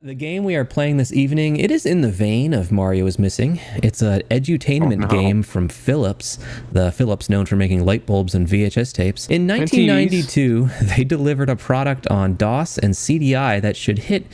The game we are playing this evening, it is in the vein of Mario is Missing. It's an edutainment game from Philips, the Philips known for making light bulbs and VHS tapes. In 1992, they delivered a product on DOS and CDI that should hit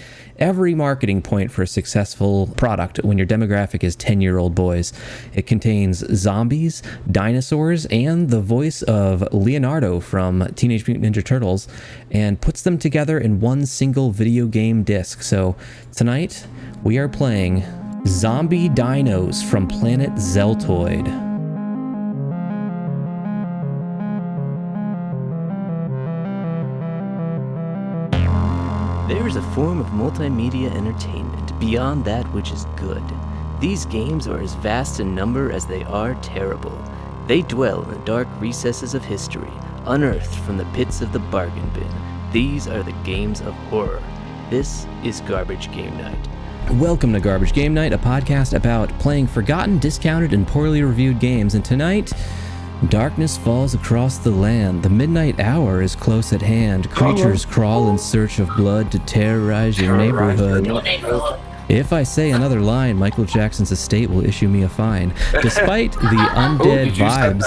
every marketing point for a successful product when your demographic is 10-year-old boys. It contains zombies, dinosaurs, and the voice of Leonardo from Teenage Mutant Ninja Turtles, and puts them together in one single video game disc. So tonight, we are playing Zombie Dinos from planet Zeltoid. There is a form of multimedia entertainment beyond that which is good. These games are as vast in number as they are terrible. They dwell in the dark recesses of history, unearthed from the pits of the bargain bin. These are the games of horror. This is Garbage Game Night. Welcome to Garbage Game Night, a podcast about playing forgotten, discounted, and poorly reviewed games. And tonight, darkness falls across the land. The midnight hour is close at hand. Creatures crawl in search of blood to terrorize your neighborhood. If I say another line, Michael Jackson's estate will issue me a fine. Despite the undead vibes...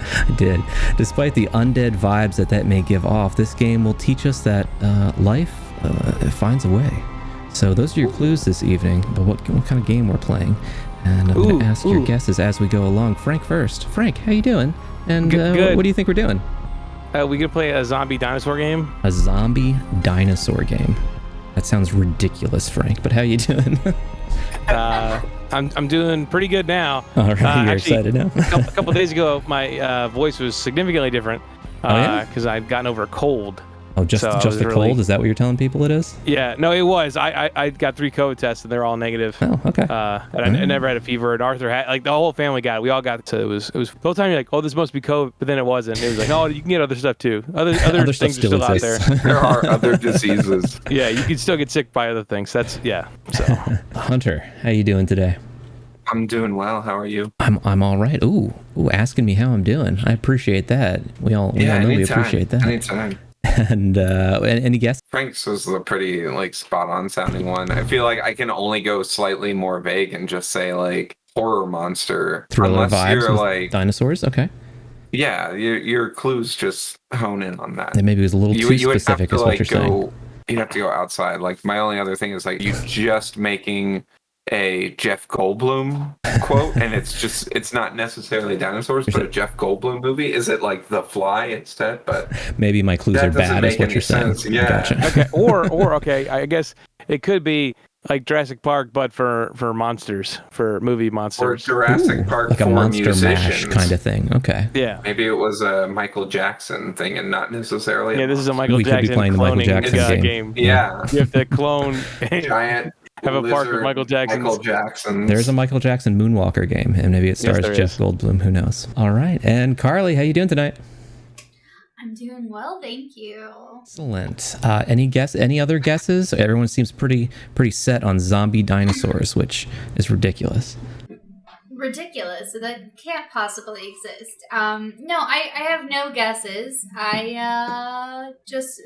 I did. Despite the undead vibes that may give off, this game will teach us that life finds a way. So those are your clues this evening about what kind of game we're playing. And I'm going to ask your guesses as we go along. Frank first. Frank, how you doing? And good. What do you think we're doing? We could play a zombie dinosaur game. A zombie dinosaur game. That sounds ridiculous, Frank, but how you doing? I'm doing pretty good now. All right, you're excited now? a couple days ago, my voice was significantly different because I'd gotten over a cold. Oh, just the cold? Is that what you're telling people it is? Yeah, no, it was. I got 3 COVID tests and they're all negative. Oh, okay. And I never had a fever. And Arthur had, like, the whole family got it. We all got it. So it was the whole time you're like, oh, this must be COVID, but then it wasn't. It was like, oh, you can get other stuff too. Other things are still out there. There are other diseases. Yeah, you can still get sick by other things. So Hunter, how you doing today? I'm doing well. How are you? I'm all right. Ooh, asking me how I'm doing. I appreciate that. We all know we appreciate that. Anytime. And any guess? Frank's was the pretty spot on sounding one. I feel like I can only go slightly more vague and just say horror monster. Thriller unless vibes you're with dinosaurs. Okay. Yeah, your clues just hone in on that. That maybe was a little too specific, is what you're saying. You'd have to go outside. My only other thing is you just making a Jeff Goldblum quote, and it's not necessarily dinosaurs, but a Jeff Goldblum movie. Is it The Fly instead? But maybe my clues are bad, is what you're saying. Yeah. Gotcha. Okay. Or okay, I guess it could be like Jurassic Park, but for monsters, for movie monsters. Or Jurassic Park like for a Monster musicians. Mash kind of thing. Okay. Yeah. Maybe it was a Michael Jackson thing and not necessarily. Yeah, this is a Michael Jackson. We could be playing the Michael Jackson game. Yeah. You have to clone giant. Have a park with Michael Jackson. There's a Michael Jackson Moonwalker game, and maybe it stars Jeff Goldblum. Who knows? All right. And Carly, how you doing tonight? I'm doing well, thank you. Excellent. Any other guesses? Everyone seems pretty set on zombie dinosaurs, which is ridiculous. Ridiculous. That can't possibly exist. No, I have no guesses. I just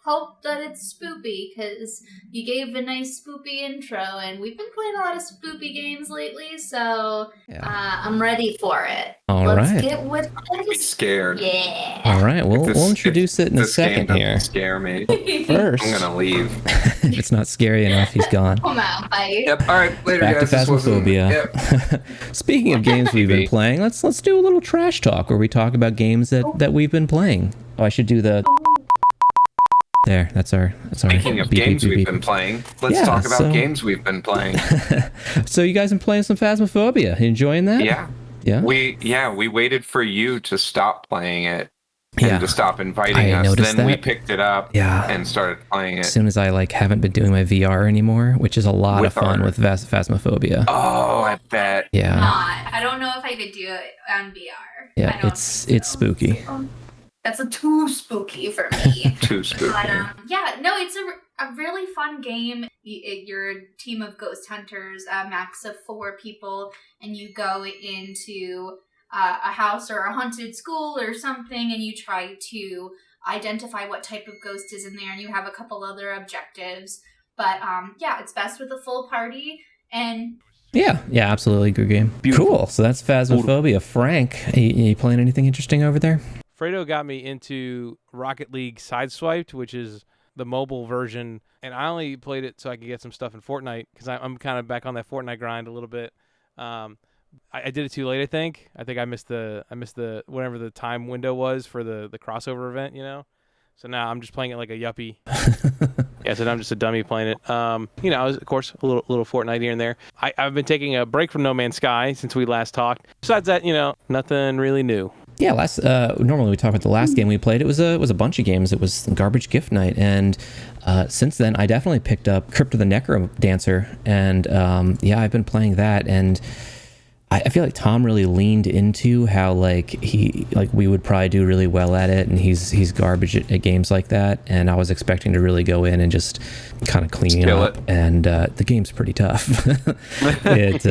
hope that it's spoopy, because you gave a nice spoopy intro, and we've been playing a lot of spoopy games lately, so I'm ready for it. Let's get with it. Scared. Yeah. All right, we'll introduce it in a second here. Scare me. First, I'm gonna leave. If it's not scary enough, he's gone. Come out, bye. Yep. All right. Later, Back guys. to Phasmophobia. Yep. Speaking of games we've been playing, let's do a little trash talk where we talk about games that we've been playing. Oh, I should do the. There, that's our. Speaking of games we've been playing, let's talk about games we've been playing. So you guys been playing some Phasmophobia? Enjoying that? Yeah. Yeah. We waited for you to stop playing it and to stop inviting us. Then we picked it up and started playing it. As soon as I haven't been doing my VR anymore, which is a lot of fun with Phasmophobia. Oh, I bet. Yeah. I don't know if I could do it on VR. Yeah, it's spooky. That's too spooky for me. Too spooky. But, it's a really fun game. You're a team of ghost hunters, a max of 4 people, and you go into a house or a haunted school or something, and you try to identify what type of ghost is in there, and you have a couple other objectives. But yeah, it's best with a full party. And Yeah, absolutely. Good game. Beautiful. Cool. So that's Phasmophobia. Frank, you playing anything interesting over there? Fredo got me into Rocket League Sideswiped, which is the mobile version, and I only played it so I could get some stuff in Fortnite because I'm kind of back on that Fortnite grind a little bit. I did it too late. I think I missed the whatever the time window was for the crossover event. So now I'm just playing it like a yuppie. Yeah, so now I'm just a dummy playing it. I was, of course, a little Fortnite here and there. I've been taking a break from No Man's Sky since we last talked. Besides that, nothing really new. Yeah, normally we talk about the last game we played. It was a bunch of games. It was Garbage Gift Night, and since then I definitely picked up Crypto the Necrodancer, and I've been playing that, and I feel like Tom really leaned into how we would probably do really well at it, and he's garbage at games like that, and I was expecting to really go in and just kind of clean it up, and the game's pretty tough. It's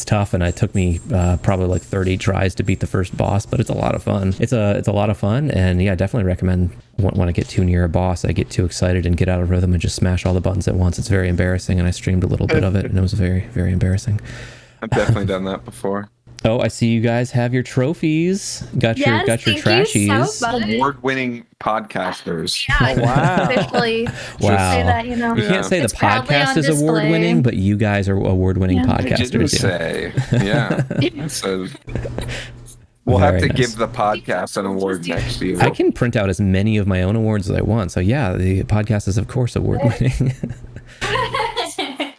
tough, and it took me probably like 30 tries to beat the first boss, but it's a lot of fun. It's a lot of fun, and I definitely recommend when I get too near a boss, I get too excited and get out of rhythm and just smash all the buttons at once. It's very embarrassing, and I streamed a little bit of it, and it was very, very embarrassing. I've definitely done that before. Oh, I see you guys have your trophies. Got your trashies. So Award-winning podcasters. Yeah, oh, wow. Officially. Wow. Say that, We can't say It's the proudly podcast on is display. award-winning, but you guys are award-winning Yeah. podcasters. Didn't say. Yeah. So we'll Very have to nice. give the podcast an award next year. I can print out as many of my own awards as I want. So yeah, the podcast is of course award-winning.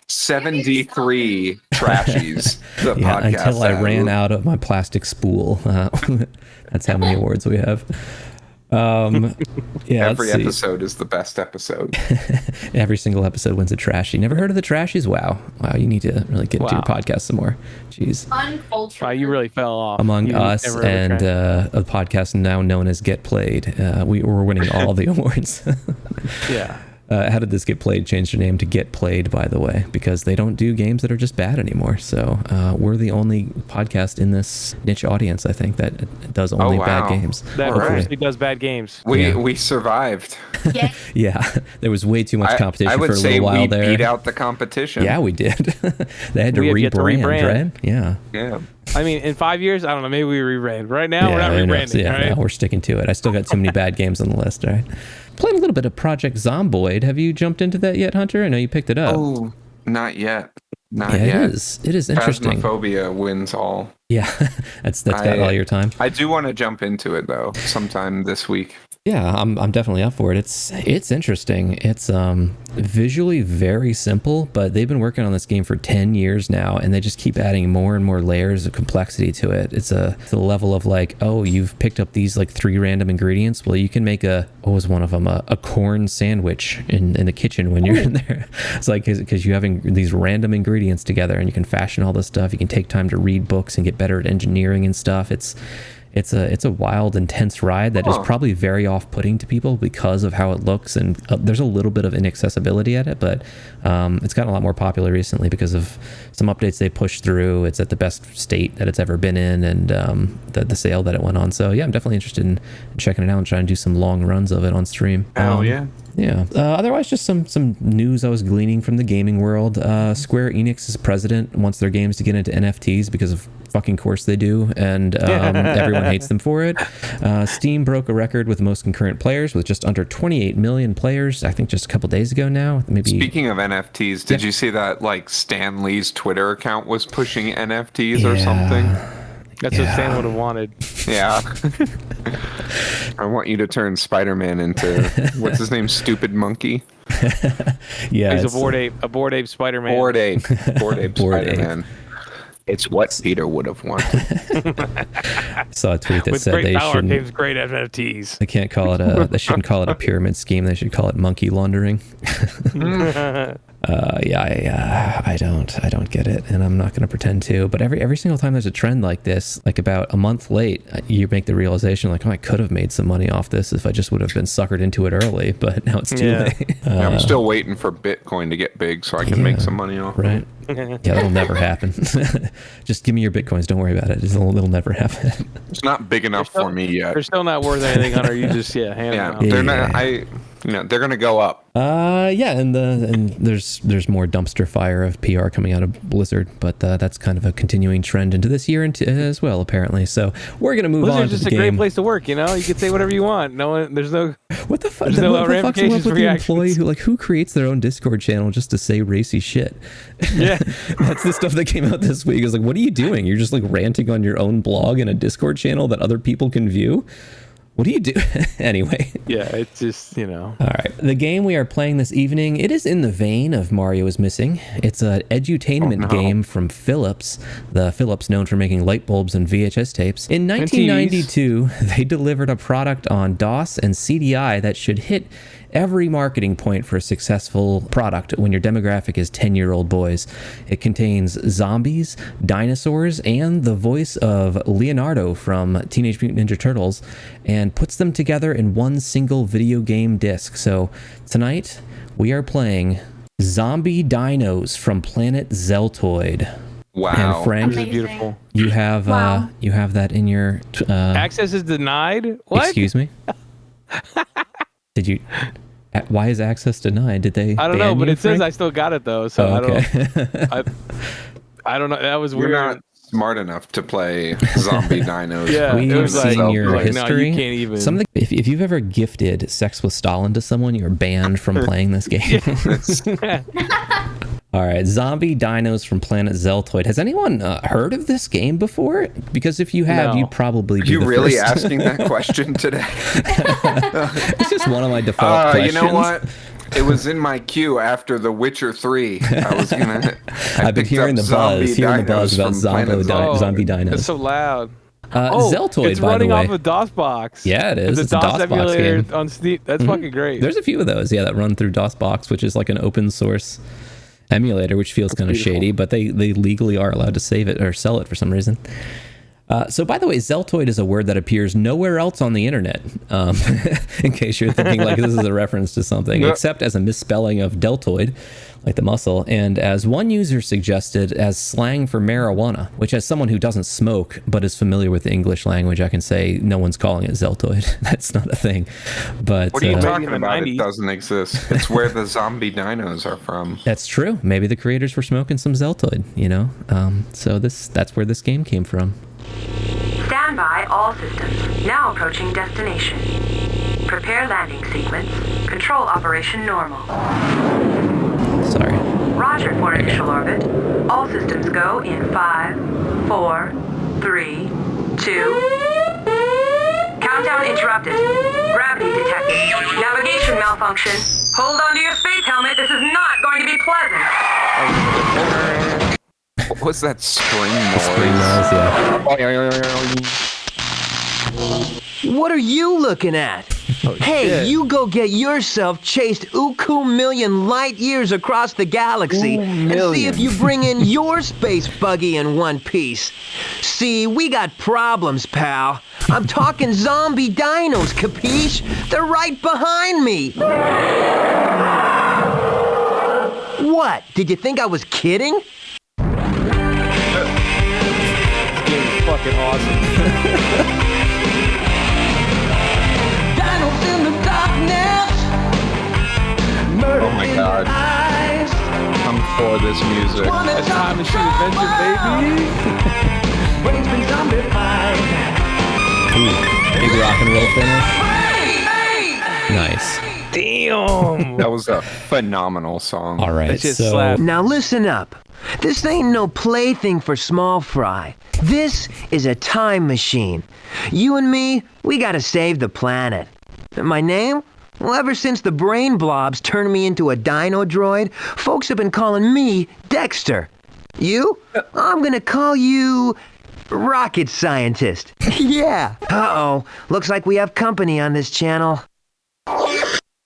73 trashies. The Yeah, podcast until I has. ran out of my plastic spool. That's how many awards we have. Every let's see. episode is the best episode. Every single episode wins a trashie. Never heard of the trashies? Wow, you need to really get into your podcast some more. Jeez. Uncultured. Wow, you really fell off. Among You us never heard and of a podcast now known as Get Played, we were winning all the awards. Yeah. How did this Get Played change their name to Get Played, by the way? Because they don't do games that are just bad anymore. So we're the only podcast in this niche audience, I think, that does only bad games. That All right. actually does bad games. We survived. Yeah. Yeah, there was way too much competition I would for a say little while we there. beat out the competition. Yeah, we did. They had to We have yet to rebrand, rebrand. right? Yeah. Yeah. I mean, in 5 years, I don't know, maybe we rebrand. Right now, we're not who knows? rebranding, Yeah, right? no, we're sticking to it. I still got too many bad games on the list, right? Played a little bit of Project Zomboid. Have you jumped into that yet, Hunter? I know you picked it up. Oh, not yet. Not yeah, yet. It is interesting. Phasmophobia wins all. Yeah, that's got all your time. I do want to jump into it though, sometime this week. Yeah, I'm definitely up for it. It's interesting. It's visually very simple, but they've been working on this game for 10 years now, and they just keep adding more and more layers of complexity to it. It's the level of like, oh, you've picked up these like 3 random ingredients. Well, you can make what was one of them? A corn sandwich in the kitchen when you're in there. It's like because you're having these random ingredients together, and you can fashion all this stuff. You can take time to read books and get better at engineering and stuff. It's a wild, intense ride that is probably very off-putting to people because of how it looks, and there's a little bit of inaccessibility at it, but it's gotten a lot more popular recently because of some updates they pushed through. It's at the best state that it's ever been in, and the sale that it went on. So yeah, I'm definitely interested in checking it out and trying to do some long runs of it on stream. Yeah. Yeah. Otherwise, just some news I was gleaning from the gaming world. Square Enix's president wants their games to get into NFTs because of fucking course they do, and everyone hates them for it. Steam broke a record with the most concurrent players with just under 28 million players, I think just a couple days ago now. Maybe. Speaking of NFTs, did you see that like Stan Lee's Twitter account was pushing NFTs or something? That's what Stan would have wanted. Yeah. I want you to turn Spider-Man into what's his name? Stupid Monkey. Yeah, He's a bored ape Spider-Man. Bored ape Bored ape. Spider-Man. It's what Peter would have wanted. I saw a tweet that With said great they power shouldn't. comes great NFTs. They can't call it they shouldn't call it a pyramid scheme. They should call it monkey laundering. I don't get it, and I'm not going to pretend to. But every single time there's a trend like this, like about a month late, you make the realization like, oh, I could have made some money off this if I just would have been suckered into it early. But now it's too late. I'm still waiting for Bitcoin to get big so I can make some money off. Right. Yeah, that'll never happen. Just give me your Bitcoins. Don't worry about it. It'll never happen. It's not big enough for me yet. They're still not worth anything, Hunter. You just hand them out. They're not. they're going to go up. Yeah, and there's more dumpster fire of PR coming out of Blizzard, but that's kind of a continuing trend into this year as well, apparently. So we're gonna move on to just the a game. great place to work. You know, you can say whatever you want. No one, there's no. What the fuck? There's no What the fuck's up ramifications with for the reactions. employee who creates their own Discord channel just to say racy shit? Yeah, That's the stuff that came out this week. It's like, what are you doing? You're just like ranting on your own blog in a Discord channel that other people can view. What do you do? Anyway. yeah. It's just All right. The game we are playing this evening, it is in the vein of Mario is Missing. It's an edutainment game from Philips, the Philips known for making light bulbs and VHS tapes. In 1992, they delivered a product on DOS and CDI that should hit every marketing point for a successful product when your demographic is 10-year-old boys. It contains zombies, dinosaurs, and the voice of Leonardo from Teenage Mutant Ninja Turtles, and puts them together in one single video game disc. So tonight we are playing Zombie Dinos from planet Zeltoid. Wow. And Frank, Amazing. beautiful. you have Wow. you have that in your Access is denied. What? excuse me. Did you? Why is access denied? Did they? I don't ban know, but you, it says Frank? I still got it though. So Oh, I okay. don't. I don't know. That was You're weird. not smart enough to play zombie dinos. Yeah, We've it was like, seen your like, no, history. you can't even. Something. If you've ever gifted Sex with Stalin to someone, you're banned from playing this game. All right, Zombie Dinos from planet Zeltoid. Has anyone heard of this game before? Because if you have, No. you'd probably be You the really first. asking that question today? It's just one of my default questions. You know what? It was in my queue after The Witcher 3. I was gonna. I've been hearing the buzz, about zombie dinos. It's so loud. Zeltoid, it's by running the way. off a DOSBox. Yeah, it is. It's It's a a DOS DOSBox emulator game. on Steam. That's fucking great. There's a few of those, that run through DOSBox, which is like an open source emulator, which feels kind of beautiful. shady, but they legally are allowed to save it or sell it for some reason. So, by the way, Zeltoid is a word that appears nowhere else on the internet, in case you're thinking like this is a reference to something, except as a misspelling of deltoid, like the muscle, and as one user suggested, as slang for marijuana, which as someone who doesn't smoke but is familiar with the English language, I can say no one's calling it Zeltoid. That's not a thing. But What are you Maybe talking in the about? 90s. It doesn't exist. It's where the zombie dinos are from. that's true. Maybe the creators were smoking some Zeltoid, So that's where this game came from. Stand by all systems. Now approaching destination. Prepare landing sequence. Control operation normal. Sorry. Roger for initial orbit. All systems go in 5, 4, 3, 2. Countdown interrupted. Gravity detected. Navigation malfunction. Hold on to your space helmet. This is not going to be pleasant. What was that spring noise? Spring noise, yeah. What are you looking at? Hey, shit. you go get yourself chased uku million light years across the galaxy and see if you bring in your space buggy in one piece. See, we got problems, pal. I'm talking zombie dinos, capiche? They're right behind me. What? Did you think I was kidding? This game is fucking awesome. Dinos in the darkness. Oh my god. I'm for this music. It's time to shoot adventure, baby. Big rock and roll finish. Nice. Damn. That was a phenomenal song. All right. That shit So slapped. Now listen up. This ain't no plaything for small fry. This is a time machine. You and me, we gotta save the planet. My name? Well, ever since the brain blobs turned me into a dino droid, folks have been calling me Dexter. You? I'm gonna call you Rocket Scientist. Yeah. Uh-oh. Looks like we have company on this channel.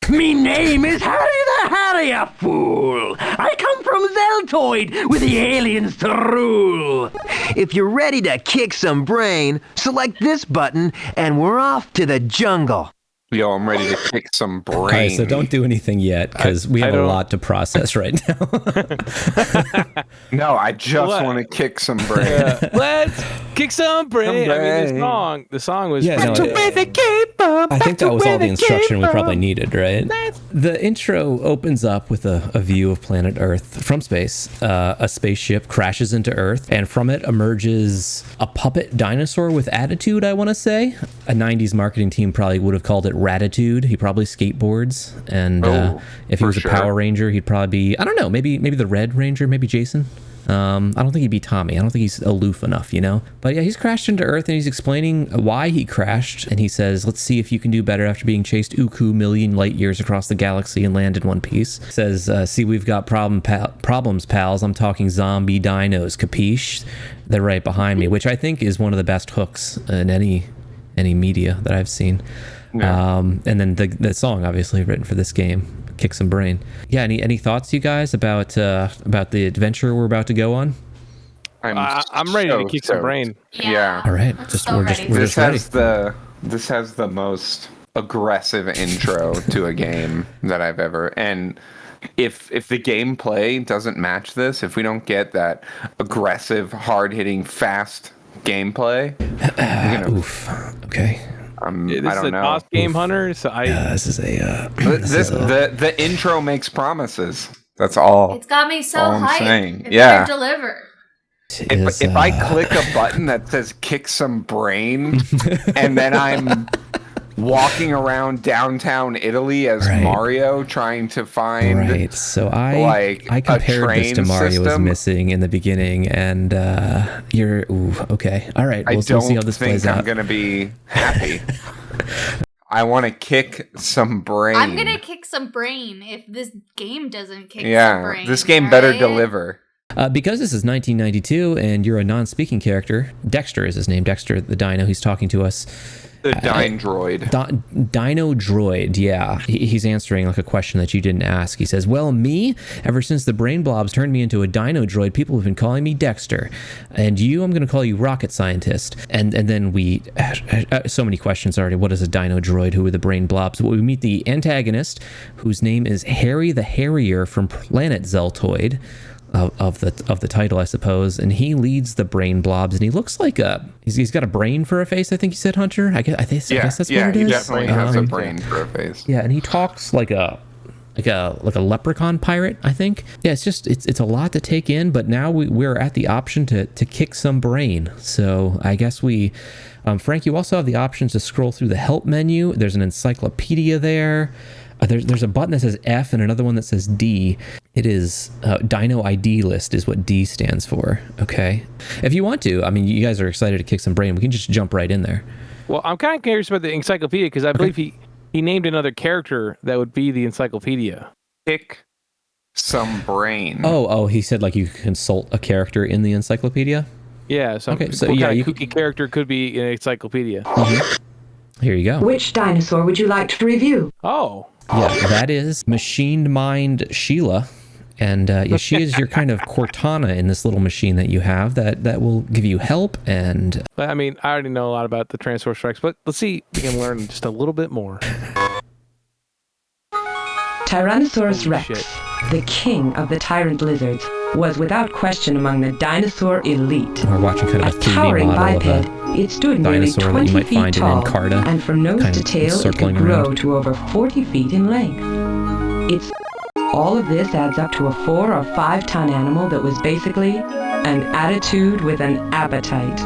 Me name is Harry the Harrier, fool. I come from Zeltoid with the aliens to rule. If you're ready to kick some brain, select this button and we're off to the jungle. Yo, I'm ready to kick some brain. All right, so don't do anything yet because we have a lot to process right now. No, I just want to kick some brain. Yeah. Let's kick some brain. I mean, the song was. Yeah, no, I think that was all the instruction we probably needed, right? The intro opens up with a view of planet Earth from space. A spaceship crashes into Earth, and from it emerges a puppet dinosaur with attitude, I want to say. A 90s marketing team probably would have called it Ratitude. He probably skateboards, and if he was a Power Ranger, he'd probably be, I don't know, maybe the Red Ranger, maybe Jason. I don't think he'd be Tommy. I don't think he's aloof enough, you know? But yeah, he's crashed into Earth and he's explaining why he crashed. And he says, let's see if you can do better after being chased uku million light years across the galaxy and land in one piece. Says, see, we've got problems, pals. I'm talking zombie dinos, capiche? They're right behind me, which I think is one of the best hooks in any media that I've seen. Yeah. And then the song, obviously, written for this game. Kick some brain. Yeah, any thoughts, you guys, about the adventure we're about to go on? I'm ready to kick some brain. Yeah. All right, This has the most aggressive intro to a game that I've ever. And if the gameplay doesn't match this, if we don't get that aggressive, hard-hitting, fast gameplay, oof. Okay. This is a DOS game, Hunter. So this is a. The intro makes promises. That's all. It's got me so hyped. Yeah. Deliver. If I click a button that says "kick some brain," and then I'm walking around downtown Italy as Mario trying to find. Right. So I compared this to Mario was missing in the beginning, and okay. All right. We'll see how this plays out. I'm gonna be happy. I want to kick some brain. I'm gonna kick some brain if this game doesn't kick some brain. Yeah, this game better deliver. Because this is 1992 and you're a non-speaking character, Dexter is his name, Dexter the Dino. He's talking to us. The Dinodroid. Dinodroid, yeah. He's answering like a question that you didn't ask. He says, well, me? Ever since the brain blobs turned me into a Dinodroid, people have been calling me Dexter. And you, I'm going to call you Rocket Scientist. And then we... so many questions already. What is a Dinodroid? Who are the brain blobs? Well, we meet the antagonist, whose name is Harry the Harrier from Planet Zeltoid. Of the title, I suppose, and he leads the brain blobs, and he looks like he's got a brain for a face. I think you said, Hunter. I guess that's what it is. Yeah, he definitely has a brain for a face. Yeah, and he talks like a leprechaun pirate, I think. Yeah, it's a lot to take in, but now we're at the option to kick some brain. So I guess Frank, you also have the option to scroll through the help menu. There's an encyclopedia there. There's a button that says F and another one that says D. It is Dino ID list is what D stands for. Okay. If you want to, I mean, you guys are excited to kick some brain. We can just jump right in there. Well, I'm kind of curious about the encyclopedia because I believe he named another character that would be the encyclopedia. Kick some brain. Oh, he said like you could consult a character in the encyclopedia? Yeah. So what kind of kooky character could be in an encyclopedia? Mm-hmm. Here you go. Which dinosaur would you like to review? Oh. Yeah, that is Machined Mind Sheila. And she is your kind of Cortana in this little machine that you have that will give you help. And I mean, I already know a lot about the Tyrannosaurus Rex, but let's see if we can learn just a little bit more. Tyrannosaurus Rex, the king of the tyrant lizards, was without question among the dinosaur elite. We're watching kind of a 3D model biped, of a it stood nearly dinosaur 20 that you might feet find tall, in Encarta, and from nose to tail it could grow around. to over 40 feet in length. All of this adds up to a 4 or 5 ton animal that was basically an attitude with an appetite.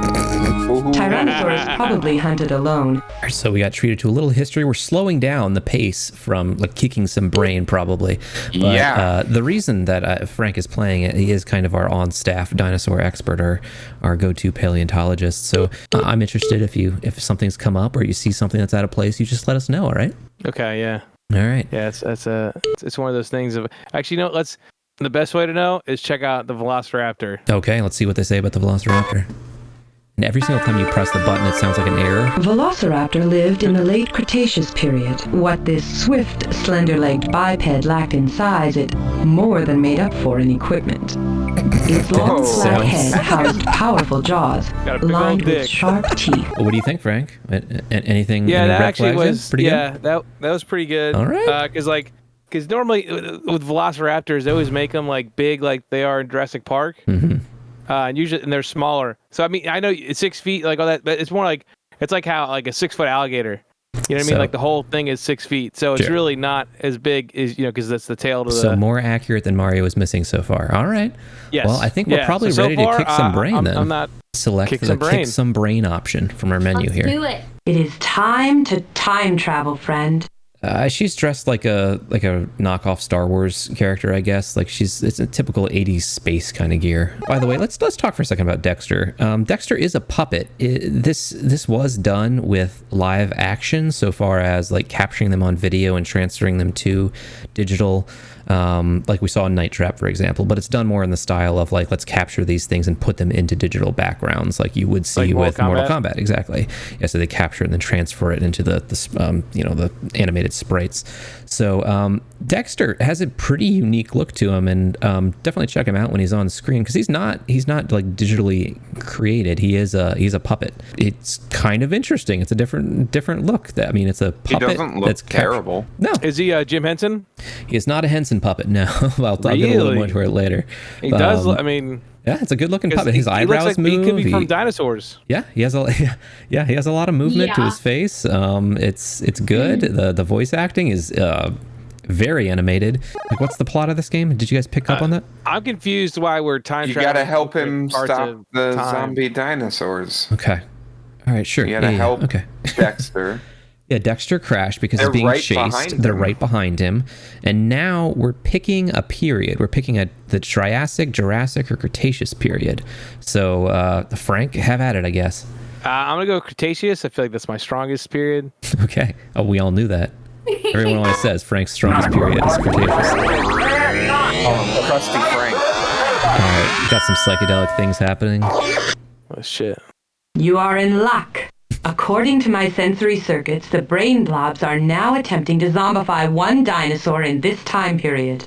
Tyrannosaurus probably hunted alone. So we got treated to a little history. We're slowing down the pace from like kicking some brain probably. But, the reason that Frank is playing it, he is kind of our on-staff dinosaur expert, our go-to paleontologist. So I'm interested if something's come up or you see something that's out of place, you just let us know, all right? Okay, yeah. All right. Yeah, it's one of those things of actually, you know, the best way to know is check out the Velociraptor. Okay, let's see what they say about the Velociraptor. And every single time you press the button, it sounds like an error. Velociraptor lived in the late Cretaceous period. What this swift, slender-legged biped lacked in size, it more than made up for in equipment. Its long flat sounds- head housed powerful jaws, Got a big lined old with dick. sharp teeth. What do you think, Frank? Anything? Yeah, any that red actually flags there? was pretty yeah, good. that was pretty good. All right. Because normally with velociraptors, they always make them like big, like they are in Jurassic Park, and usually they're smaller. So I mean, I know it's 6 feet, like all that, but it's more like it's like how like a 6-foot alligator. You know what I mean? Like the whole thing is 6 feet, so it's Sure. really not as big as because that's the tail to the. So more accurate than Mario is missing so far. All right. Yes. Well, I think we're Yeah, probably so ready far, to kick some brain then. I'm not. Select kick the some brain. kick some brain option from our menu Let's here. do it. It is time to time travel, friend. She's dressed like a knockoff Star Wars character, I guess. Like it's a typical 80s space kind of gear. By the way, let's talk for a second about Dexter. Dexter is a puppet. This was done with live action, so far as like capturing them on video and transferring them to digital, like we saw in Night Trap, for example. But it's done more in the style of like, let's capture these things and put them into digital backgrounds, like you would see Like with Mortal Kombat. Exactly. Yeah. So they capture it and then transfer it into the animated sprites. So Dexter has a pretty unique look to him, and definitely check him out when he's on screen, because he's not like digitally created. He's a puppet. It's kind of interesting. It's a different look. I mean, it's a puppet. He doesn't look that's terrible. No, Is he Jim Henson? he is not a Henson puppet. No, I'll get a little Really? more into it later. He does. I mean, Yeah, it's a good looking 'cause puppet. His he eyebrows looks like move. He could be from Dinosaurs. Yeah, he has a he has a lot of movement to Yeah. his face. It's good. The voice acting is very animated. Like, what's the plot of this game? Did you guys pick up on that? I'm confused why we're time You traveling. gotta help to him parts stop of the time. zombie dinosaurs. Okay. All right, sure. You gotta help Okay. Dexter. Yeah, Dexter crashed because They're he's being right chased. behind They're him. right behind him. And now we're picking a period. We're picking the Triassic, Jurassic, or Cretaceous period. So, Frank, have at it, I guess. I'm gonna go Cretaceous. I feel like that's my strongest period. Okay. Oh, we all knew that. Everyone always says Frank's strongest period is Cretaceous. Krusty Frank. All right, got some psychedelic things happening. Oh shit. You are in luck. According to my sensory circuits, the brain blobs are now attempting to zombify one dinosaur in this time period.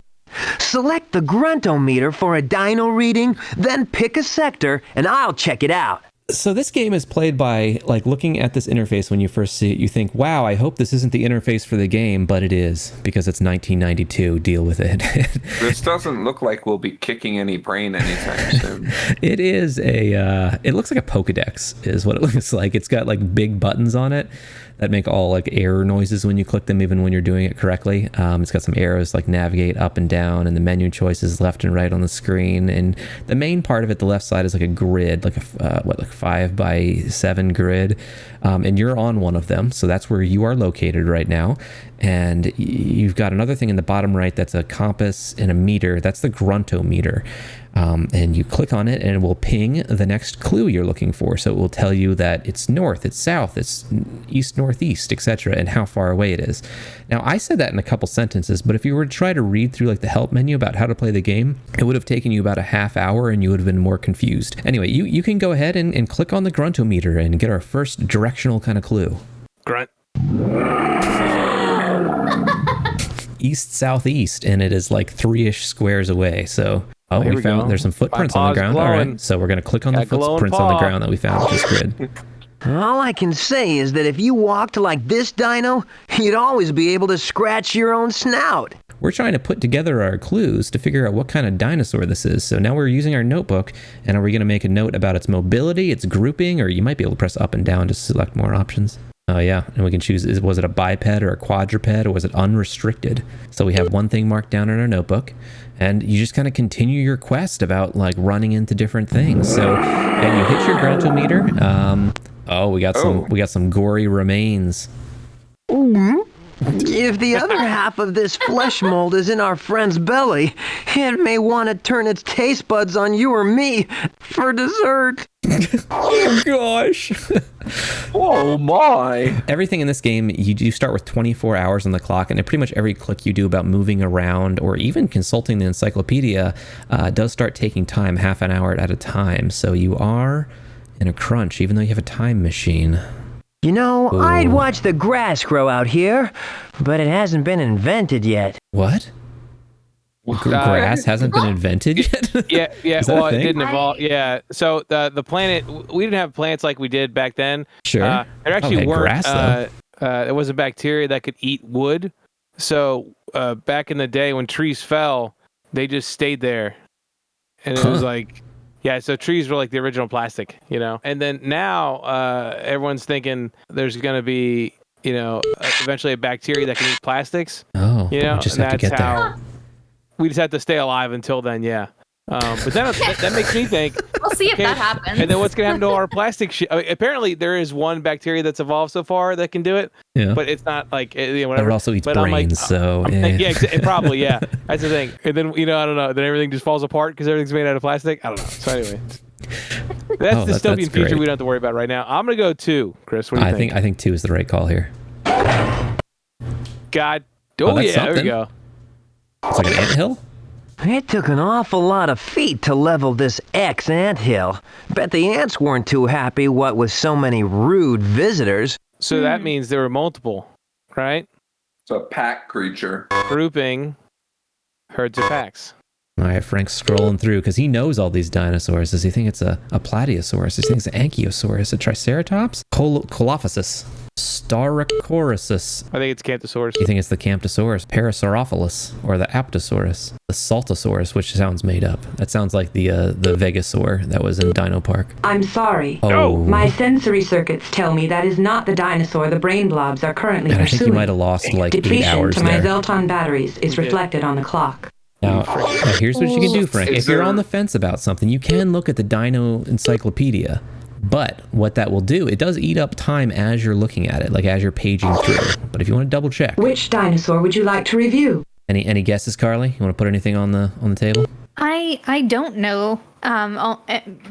Select the gruntometer for a dino reading, then pick a sector, and I'll check it out. So this game is played by, like, looking at this interface when you first see it, you think, wow, I hope this isn't the interface for the game, but it is, because it's 1992. Deal with it. This doesn't look like we'll be kicking any brain anytime soon. It is it looks like a Pokedex is what it looks like. It's got like big buttons on it that make all like error noises when you click them, even when you're doing it correctly. It's got some arrows like navigate up and down, and the menu choices left and right on the screen. And the main part of it, the left side, is like a grid, like a 5x7 grid, and you're on one of them, so that's where you are located right now. And you've got another thing in the bottom right that's a compass and a meter. That's the gruntometer. And you click on it and it will ping the next clue you're looking for. So it will tell you that it's north, it's south, it's east, northeast, etc., and how far away it is. Now, I said that in a couple sentences, but if you were to try to read through like the help menu about how to play the game, it would have taken you about a half hour and you would have been more confused. Anyway, you can go ahead and click on the gruntometer and get our first directional kind of clue. Grunt. East, southeast, and it is like 3-ish squares away. So, Here we we found go. there's some footprints My on the paw's ground. All glowing. right, so we're going to click on the Got glowing footprints on the paw. ground that we found with this grid. All I can say is that if you walked like this dino, you'd always be able to scratch your own snout. We're trying to put together our clues to figure out what kind of dinosaur this is. So now we're using our notebook, and are we going to make a note about its mobility, its grouping, or you might be able to press up and down to select more options. Oh yeah, and we can choose, was it a biped or a quadruped, or was it unrestricted? So we have one thing marked down in our notebook, and you just kind of continue your quest about like running into different things. So yeah, you hit your gruntometer. We got some gory remains. If the other half of this flesh mold is in our friend's belly, it may want to turn its taste buds on you or me for dessert. Oh gosh. Oh my! Everything in this game, you do start with 24 hours on the clock, and pretty much every click you do about moving around or even consulting the encyclopedia does start taking time, half an hour at a time. So you are in a crunch, even though you have a time machine. You know, Ooh. I'd watch the grass grow out here, but it hasn't been invented yet. What? Grass hasn't been invented yet? Yeah. Is that Well, a it thing? didn't evolve. Yeah. So the planet, we didn't have plants like we did back then. Sure. There actually had weren't. grass, though. There was a bacteria that could eat wood. So back in the day when trees fell, they just stayed there, and it was like, yeah. So trees were like the original plastic, you know. And then now everyone's thinking there's going to be, you know, eventually a bacteria that can eat plastics. Oh, You know, we just and have to that's get how there. we just have to stay alive until then. Yeah. But then that makes me think. We'll see if Okay, that happens. And then what's going to happen to our plastic shit? I mean, apparently, there is one bacteria that's evolved so far that can do it, Yeah. but it's not like, you know, But whatever. it also eats But I'm like, brains, so probably, yeah. That's the thing. And then, you know, I don't know. Then everything just falls apart because everything's made out of plastic. I don't know. So anyway, that's Oh, dystopian that's future great. we don't have to worry about right now. I'm going to go 2, Chris. What do you think? I think 2 is the right call here. God. Oh, Oh, that's yeah. There we something. go. It's like an anthill? It took an awful lot of feet to level this anthill. Bet the ants weren't too happy what with so many rude visitors. So that means there were multiple, right? It's a pack creature. Grouping herds of packs. All right, Frank's scrolling through because he knows all these dinosaurs. Does he think it's a Plateosaurus? Does he think it's an Ankylosaurus, a Triceratops? Colophysis, Styracosaurus. I think it's Camptosaurus. You think it's the Camptosaurus, Parasaurophilis, or the Apatosaurus, the Saltosaurus, which sounds made up. That sounds like the Vegasaur that was in Dino Park. I'm sorry. Oh, My sensory circuits tell me that is not the dinosaur the brain blobs are currently and I think pursuing. you might have lost like 8 Depletion hours to my there. Zelton batteries is reflected on the clock. Now, here's what you can do, Frank. Is If you're there- on the fence about something, you can look at the Dino Encyclopedia. But what that will do, it does eat up time as you're looking at it, like as you're paging through. But if you want to double check, Which dinosaur would you like to review? any guesses, Carly? You want to put anything on the table? I don't know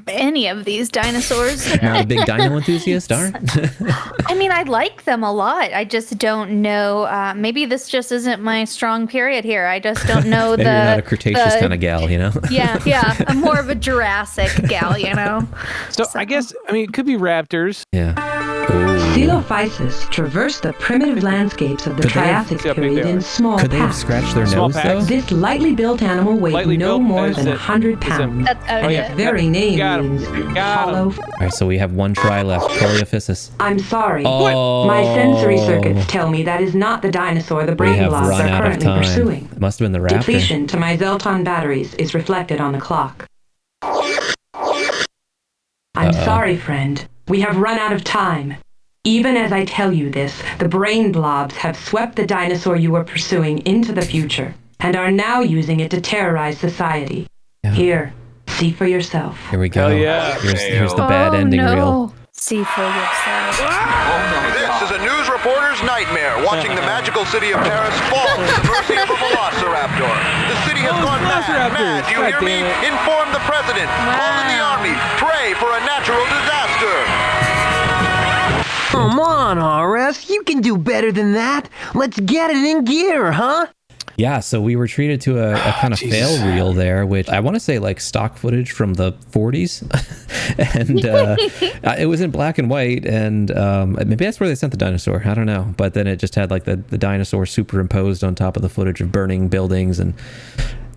any of these dinosaurs. Not a big dino enthusiast, are? I mean, I like them a lot. I just don't know. Maybe this just isn't my strong period here. I just don't know Maybe you're not a Cretaceous kind of gal, you know? Yeah. I'm more of a Jurassic gal, you know. So I guess, I mean, it could be raptors. Yeah. Ooh. Coelophysis traversed the primitive landscapes of the Could they have- Triassic See how big period they in are. small Could they have packs. scratched their Small nose, packs? though? This lightly built animal weighed Lightly no built? more Is than it- 100 is it- pounds. Oh, yeah. Its very name Got 'em. means Got 'em. hollow. All right, so we have one try left. Coleophysis. I'm sorry. Oh. My sensory circuits tell me that is not the dinosaur the We brain have blobs run are out of currently time. pursuing. It must have been the raptor. Depletion to my Zelton batteries is reflected on the clock. I'm sorry, friend. We have run out of time. Even as I tell you this, the brain blobs have swept the dinosaur you were pursuing into the future and are now using it to terrorize society. Yeah. Here, see for yourself. Here we go. Hell yeah. Here's the bad ending no. reel. See for yourself. This is a news reporter's nightmare, watching the magical city of Paris fall to the mercy of a velociraptor. The city has Oh, gone mad. velociraptors. Do you God hear me? damn it. Inform the president. Call in the army. Pray for a natural disaster. Come on, RS, you can do better than that. Let's get it in gear, huh? Yeah, so we were treated to a kind of fail reel there, which I want to say like stock footage from the 40s. And it was in black and white, and maybe that's where they sent the dinosaur. I don't know. But then it just had like the dinosaur superimposed on top of the footage of burning buildings and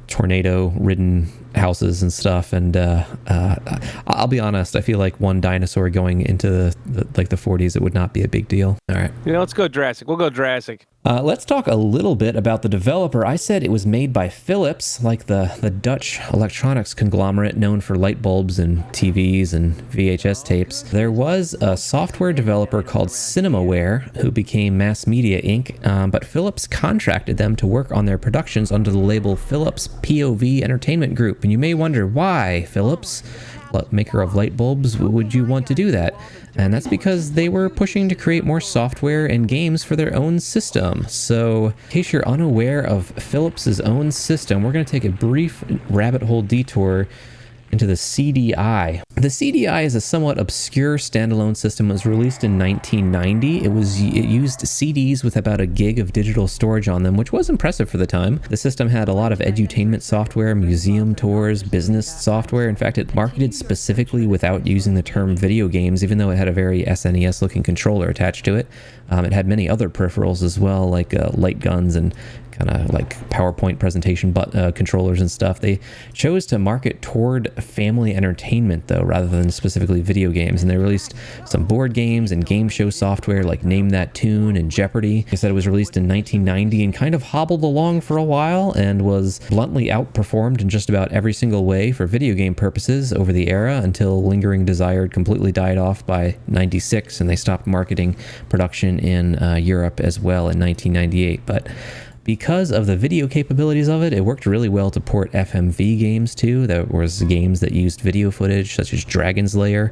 tornado-ridden houses and stuff. And I'll be honest, I feel like one dinosaur going into the 40s, it would not be a big deal. All right. You know, let's go Jurassic. We'll go Jurassic. Let's talk a little bit about the developer. I said it was made by Philips, like the Dutch electronics conglomerate known for light bulbs and TVs and VHS tapes. There was a software developer called Cinemaware who became Mass Media Inc., but Philips contracted them to work on their productions under the label Philips POV Entertainment Group. And you may wonder, why, Philips, maker of light bulbs, would you want to do that? And that's because they were pushing to create more software and games for their own system. So, in case you're unaware of Philips' own system, we're going to take a brief rabbit hole detour into the CDI. The CDI is a somewhat obscure standalone system. It was released in 1990. It used CDs with about a gig of digital storage on them, which was impressive for the time. The system had a lot of edutainment software, museum tours, business software. In fact, it marketed specifically without using the term video games, even though it had a very SNES-looking controller attached to it. It had many other peripherals as well, like light guns and kind of like PowerPoint presentation controllers and stuff. They chose to market toward family entertainment though, rather than specifically video games. And they released some board games and game show software like Name That Tune and Jeopardy. They said it was released in 1990 and kind of hobbled along for a while and was bluntly outperformed in just about every single way for video game purposes over the era until lingering desire completely died off by 96, and they stopped marketing production in Europe as well in 1998. But because of the video capabilities of it, it worked really well to port FMV games too. There was games that used video footage, such as Dragon's Lair,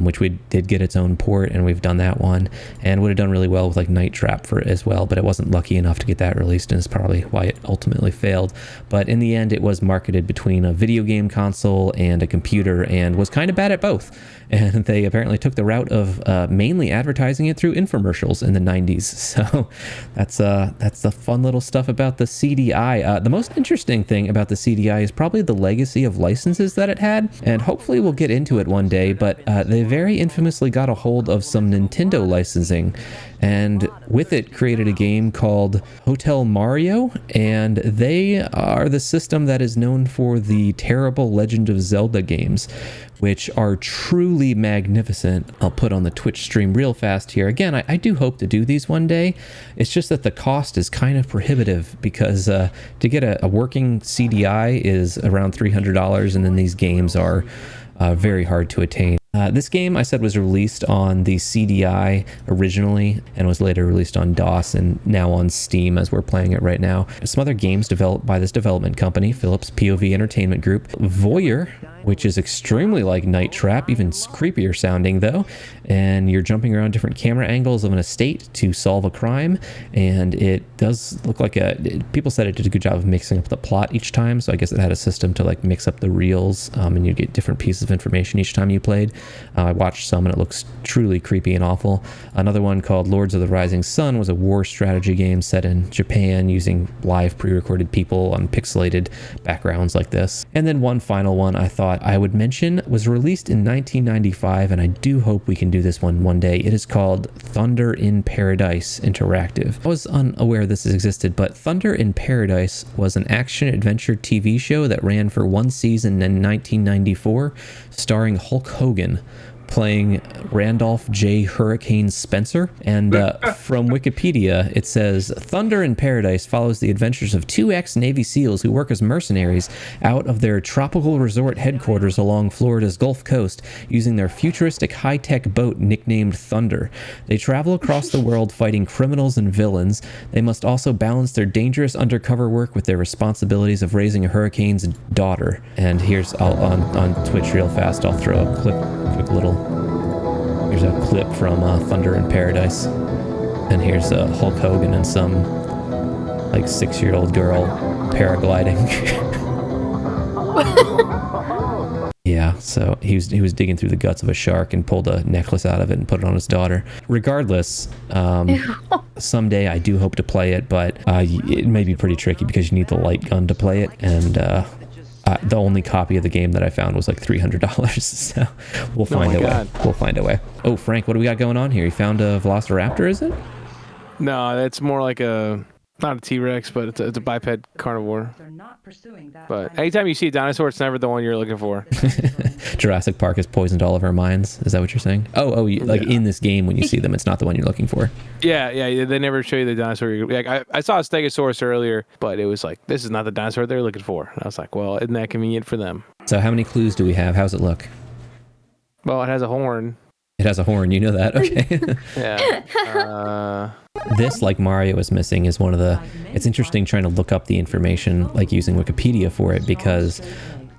which we did get its own port, and we've done that one, and would have done really well with like Night Trap for it as well, but it wasn't lucky enough to get that released, and it's probably why it ultimately failed. But in the end, it was marketed between a video game console and a computer, and was kind of bad at both. And they apparently took the route of mainly advertising it through infomercials in the 90s. So that's the fun little stuff about the CDI. The most interesting thing about the CDI is probably the legacy of licenses that it had, and hopefully we'll get into it one day, but they very infamously got a hold of some Nintendo licensing, and with it created a game called Hotel Mario, and they are the system that is known for the terrible Legend of Zelda games, which are truly magnificent. I'll put on the Twitch stream real fast here. Again, I do hope to do these one day. It's just that the cost is kind of prohibitive, because to get a working CDI is around $300, and then these games are very hard to attain. This game, I said, was released on the CDI originally and was later released on DOS and now on Steam as we're playing it right now. Some other games developed by this development company, Philips POV Entertainment Group. Voyeur, which is extremely like Night Trap, even creepier sounding though, and you're jumping around different camera angles of an estate to solve a crime, and it does look like people said it did a good job of mixing up the plot each time, so I guess it had a system to like mix up the reels, and you get different pieces of information each time you played. I watched some and it looks truly creepy and awful. Another one called Lords of the Rising Sun was a war strategy game set in Japan using live pre-recorded people on pixelated backgrounds like this. And then one final one I thought I would mention was released in 1995, and I do hope we can do this one day. It is called Thunder in Paradise Interactive. I was unaware this existed, but Thunder in Paradise was an action-adventure TV show that ran for one season in 1994, starring Hulk Hogan playing Randolph J. Hurricane Spencer. And from Wikipedia, it says, Thunder in Paradise follows the adventures of two ex-Navy SEALs who work as mercenaries out of their tropical resort headquarters along Florida's Gulf Coast using their futuristic high-tech boat nicknamed Thunder. They travel across the world fighting criminals and villains. They must also balance their dangerous undercover work with their responsibilities of raising a hurricane's daughter. And here's, on Twitch real fast, I'll throw a quick little... Here's a clip from Thunder in Paradise, and here's Hulk Hogan and some like 6-year-old girl paragliding. Yeah, so he was digging through the guts of a shark and pulled a necklace out of it and put it on his daughter. Regardless, someday I do hope to play it, but it may be pretty tricky because you need the light gun to play it, and the only copy of the game that I found was like $300, so we'll find a way. We'll find a way. Oh, Frank, what do we got going on here? You found a Velociraptor, is it? No, that's more like not a T-Rex, but it's a biped carnivore. But anytime you see a dinosaur, it's never the one you're looking for. Jurassic Park has poisoned all of our minds. Is that what you're saying? In this game, when you see them, it's not the one you're looking for. Yeah. They never show you the dinosaur. Like I saw a Stegosaurus earlier, but it was like, this is not the dinosaur they're looking for. And I was like, well, isn't that convenient for them? So how many clues do we have? How's it look? Well, it has a horn. It has a horn, you know that? Okay. Yeah. This, like Mario is missing, is one of the... It's interesting trying to look up the information, like using Wikipedia for it, because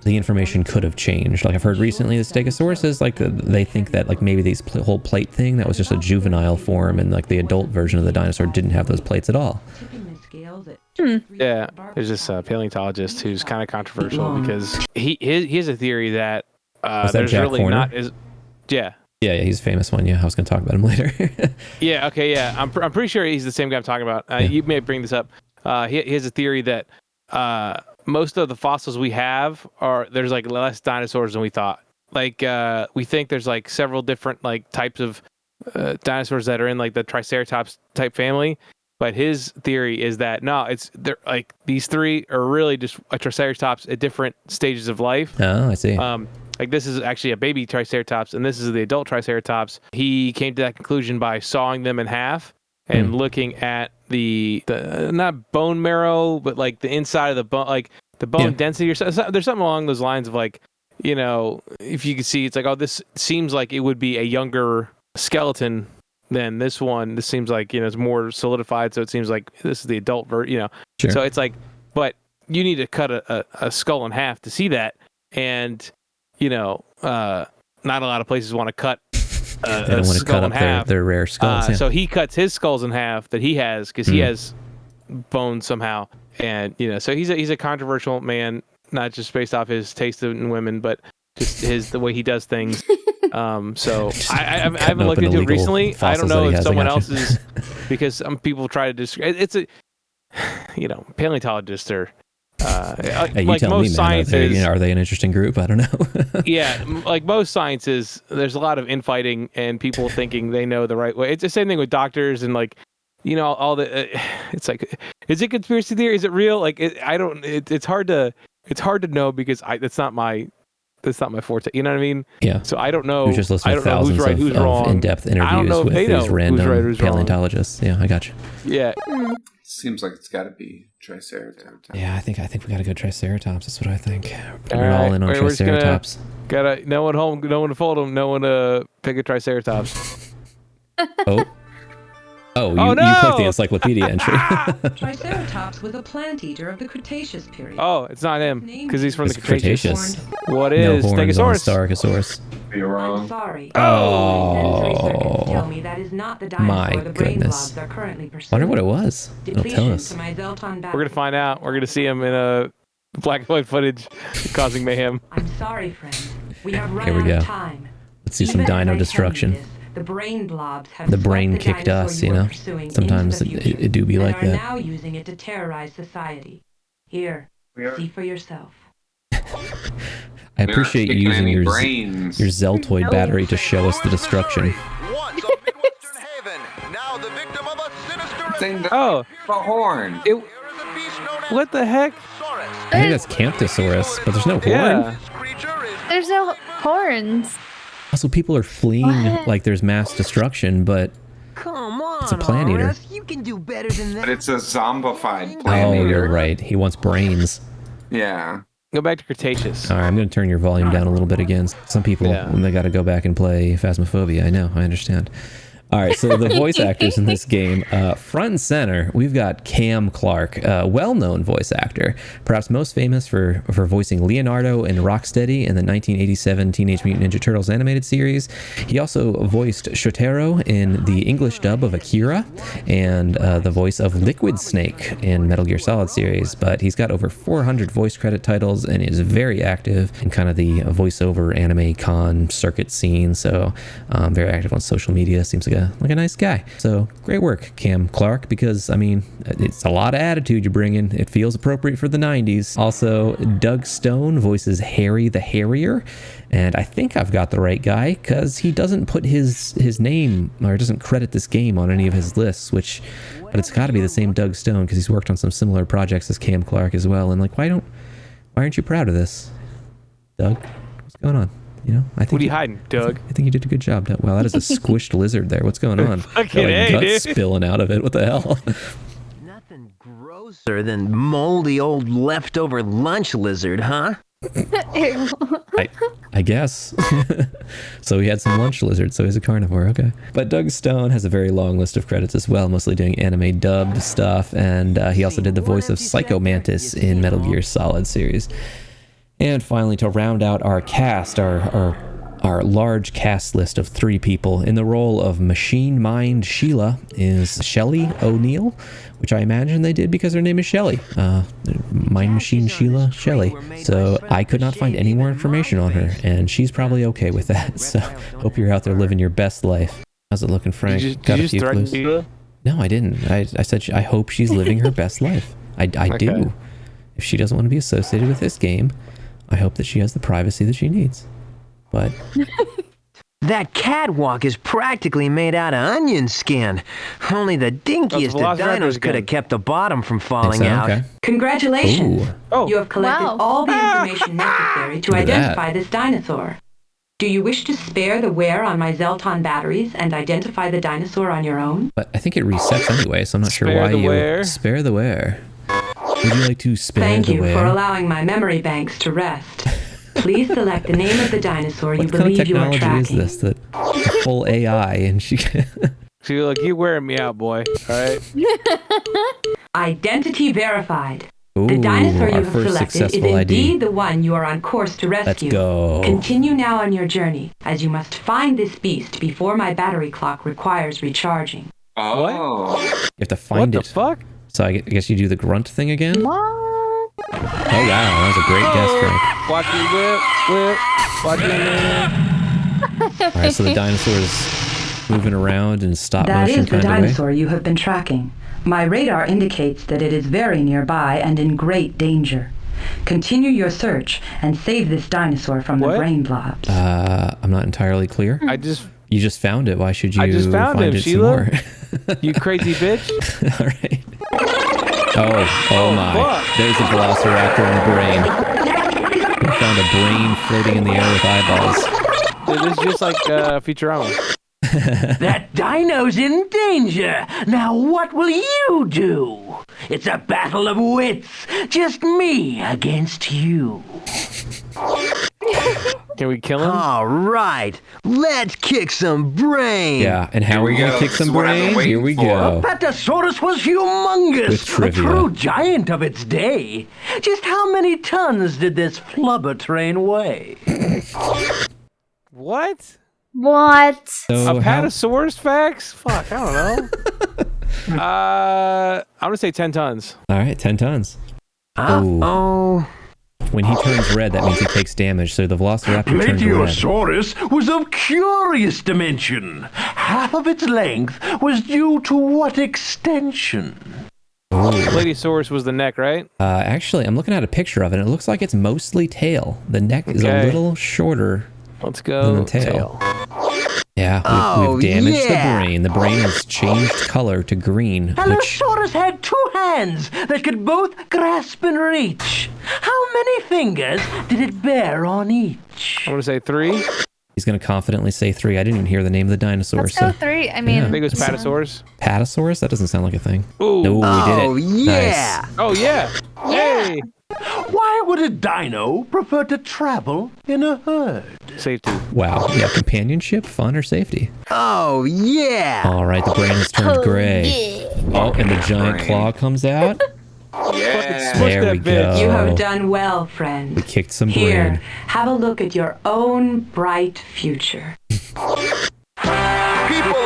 the information could have changed. Like I've heard recently the Stegosaurus is like, they think that like maybe this whole plate thing, that was just a juvenile form, and like the adult version of the dinosaur didn't have those plates at all. Yeah, there's this paleontologist who's kind of controversial because he has a theory that there's Jack really Horner? not... Yeah, he's a famous one. Yeah, I was going to talk about him later. Yeah, okay, yeah. I'm pretty sure he's the same guy I'm talking about. You may bring this up. He has a theory that most of the fossils we have there's like less dinosaurs than we thought. Like we think there's like several different like types of dinosaurs that are in like the Triceratops type family, But his theory is that no, they're like these three are really just a triceratops at different stages of life. Oh, I see. Like this is actually a baby triceratops, and this is the adult triceratops. He came to that conclusion by sawing them in half and looking at the not bone marrow, but like the inside of the bone, like the bone density or something. There's something along those lines of like, you know, if you can see, it's like, oh, this seems like it would be a younger skeleton than this one. This seems like, you know, it's more solidified, so it seems like this is the adult version, you know. Sure. So it's like, but you need to cut a skull in half to see that, and you know, not a lot of places want to cut they don't want to cut up their rare skulls. So he cuts his skulls in half that he has because he has bones somehow, and you know, so he's a controversial man, not just based off his taste in women, but just the way he does things. So I haven't looked into it recently. I don't know if someone else is, because some people try to describe it's a, you know, paleontologists are. Hey, like most sciences, you know, are they an interesting group? I don't know. Yeah, like most sciences, there's a lot of infighting and people thinking they know the right way. It's the same thing with doctors and like, you know, all the. It's like, is it conspiracy theory? Is it real? Like, it's hard to know because it's not my forte. You know what I mean? Yeah. So I don't know. Who's just listening to who's thousands right, who's of wrong. in-depth interviews with these random paleontologists. Yeah, I got you. Yeah. Seems like it's got to be Triceratops. Yeah, I think we got to go Triceratops. That's what I think. All We're right. all in on Triceratops. Gotta no one home, no one to fold them, no one to pick a Triceratops. Oh, no! You clicked the encyclopedia entry. Triceratops was a plant eater of the Cretaceous period. Oh, it's not him because he's from It's the Cretaceous. Cretaceous. What No is horns on Stegosaurus? Starkosaurus. You're wrong. I'm sorry. Oh. Tell me that is not the My dinosaur the brain goodness. blobs are currently pursuing. Wonder what it was. It'll tell Depletion us. to my Zelton We're gonna find out. We're gonna see him in a black and white footage, causing mayhem. I'm sorry, friend. We have run Here we out go. of time. Let's see some Even as I dino tell you destruction. this, the brain blobs have The swept brain the kicked dinosaur us, you you were know? pursuing Sometimes into the future, it do be and like are that. now using it to terrorize society. Here, see for yourself. I appreciate you using your Zeltoid No. battery to show us the destruction. Once a Midwestern haven, now the victim of a sinister Oh, The horn. it, There is a beast known as what the heck? Saurus. I think that's Camptosaurus, but there's no horn. Yeah. This creature is There's no horns. Also, people are fleeing What? like there's mass destruction, but Come on, It's a plant eater. Horace, you can do better than But that. it's a zombified plant oh, eater. you're right. He wants brains. Yeah. Go back to Cretaceous. All right, I'm going to turn your volume down a little bit again. Some people, they got to go back and play Phasmophobia. I know, I understand. All right, so the voice actors in this game, front and center, we've got Cam Clark, a well-known voice actor, perhaps most famous for voicing Leonardo in Rocksteady in the 1987 Teenage Mutant Ninja Turtles animated series. He also voiced Shotaro in the English dub of Akira and the voice of Liquid Snake in Metal Gear Solid series, but he's got over 400 voice credit titles and is very active in kind of the voiceover anime con circuit scene, so very active on social media, seems like a nice guy. So great work, Cam Clark, because I mean, it's a lot of attitude you bring in. It feels appropriate for the 90s. Also, Doug Stone voices Harry the Harrier, and I think I've got the right guy because he doesn't put his name or doesn't credit this game on any of his lists, but it's got to be the same Doug Stone because he's worked on some similar projects as Cam Clark as well. And like, why aren't you proud of this, Doug? What's going on? You know, I think. What are you hiding, Doug? I think you did a good job, Doug. Wow, that is a squished lizard there. What's going on? Fucking Got, A, guts dude. spilling out of it. What the hell? Nothing grosser than moldy old leftover lunch lizard, huh? Ew. I guess. So he had some lunch lizard, so he's a carnivore. Okay. But Doug Stone has a very long list of credits as well, mostly doing anime dubbed stuff, and he also did the voice of Psycho Mantis in Metal Gear Solid series. And finally, to round out our cast, our large cast list of 3 people, in the role of Machine Mind Sheila is Shelley O'Neill, which I imagine they did because her name is Shelley. Mind Machine Sheila Shelley. So I could not find any more information on her, and she's probably okay with that. So hope you're out there living your best life. How's it looking, Frank? Did Got you a few threaten clues? Sheila? No, I didn't. I said I hope she's living her best life. I do. If she doesn't want to be associated with this game, I hope that she has the privacy that she needs. But That catwalk is practically made out of onion skin. Only the dinkiest of dinos could have kept the bottom from falling out. Okay. Congratulations. Ooh. Oh. You have collected Wow. all the information necessary to Look at that. identify this dinosaur. Do you wish to spare the wear on my Zelton batteries and identify the dinosaur on your own? But I think it resets anyway, so I'm not sure Spare why the you wear. spare the wear. Would you like to spare Thank the you wear? for allowing my memory banks to rest. Please select the name of the dinosaur you What kind of believe you are technology tracking. is this? That a full AI and she. So you're like, you wearing me out, boy. All right. Identity verified. Ooh, The dinosaur you our have first selected is successful ID. indeed the one you are on course to Let's rescue. go. Continue now on your journey, as you must find this beast before my battery clock requires recharging. Oh. You have to find What it. the fuck? So I guess you do the grunt thing again? What? Oh wow, that was a great guess, Frank. Watch me whip. Watch me. Alright, so the dinosaur is moving around in stop That motion is the kind of way. dinosaur you have been tracking. My radar indicates that it is very nearby and in great danger. Continue your search and save this dinosaur from What? the brain blobs. I'm not entirely clear. You just found it. Why should you I just found find him, it some Sheila. more? You crazy bitch. Alright. Oh my. fuck. There's a velociraptor in the brain. We found a brain floating in the air with eyeballs. Dude, this is just like Futurama. That dino's in danger. Now what will you do? It's a battle of wits. Just me against you. Can we kill him? All right, let's kick some brains. Yeah, and how Here are we we gonna go. kick This some is what I've been brains? waiting Here we for. go. Apatosaurus was humongous, With a trivia. true giant of its day. Just how many tons did this flubber train weigh? What? What? So how, Apatosaurus facts? Fuck, I don't know. I'm gonna say 10 tons. Alright, 10 tons. Oh, When he turns red, that means he takes damage, so the velociraptor turned red. Platyosaurus was of curious dimension. Half of its length was due to what extension? Platyosaurus was the neck, right? Actually, I'm looking at a picture of it, and it looks like it's mostly tail. The neck is a Okay. little shorter Let's than go. the tail. Yeah, we've damaged the brain. The brain has changed color to green, which Allosaurus had two hands that could both grasp and reach. How many fingers did it bear on each? I'm gonna say 3. he's going to confidently say 3. I didn't even hear the name of the dinosaur. Let's So go 3. I mean, I think it was Patasaurus. Patasaurus? That doesn't sound like a thing. Ooh. No, oh we did it. yeah. Nice. Oh yeah. Hey. Why would a dino prefer to travel in a herd? Safety. Wow. Yeah, companionship, fun, or safety? Oh yeah. All right, the brain has turned gray. Oh, and the giant Brain. claw comes out. Yeah. Smush There that we bitch. go. You have done well, friend. We kicked some Here, brain. have a look at your own bright future. People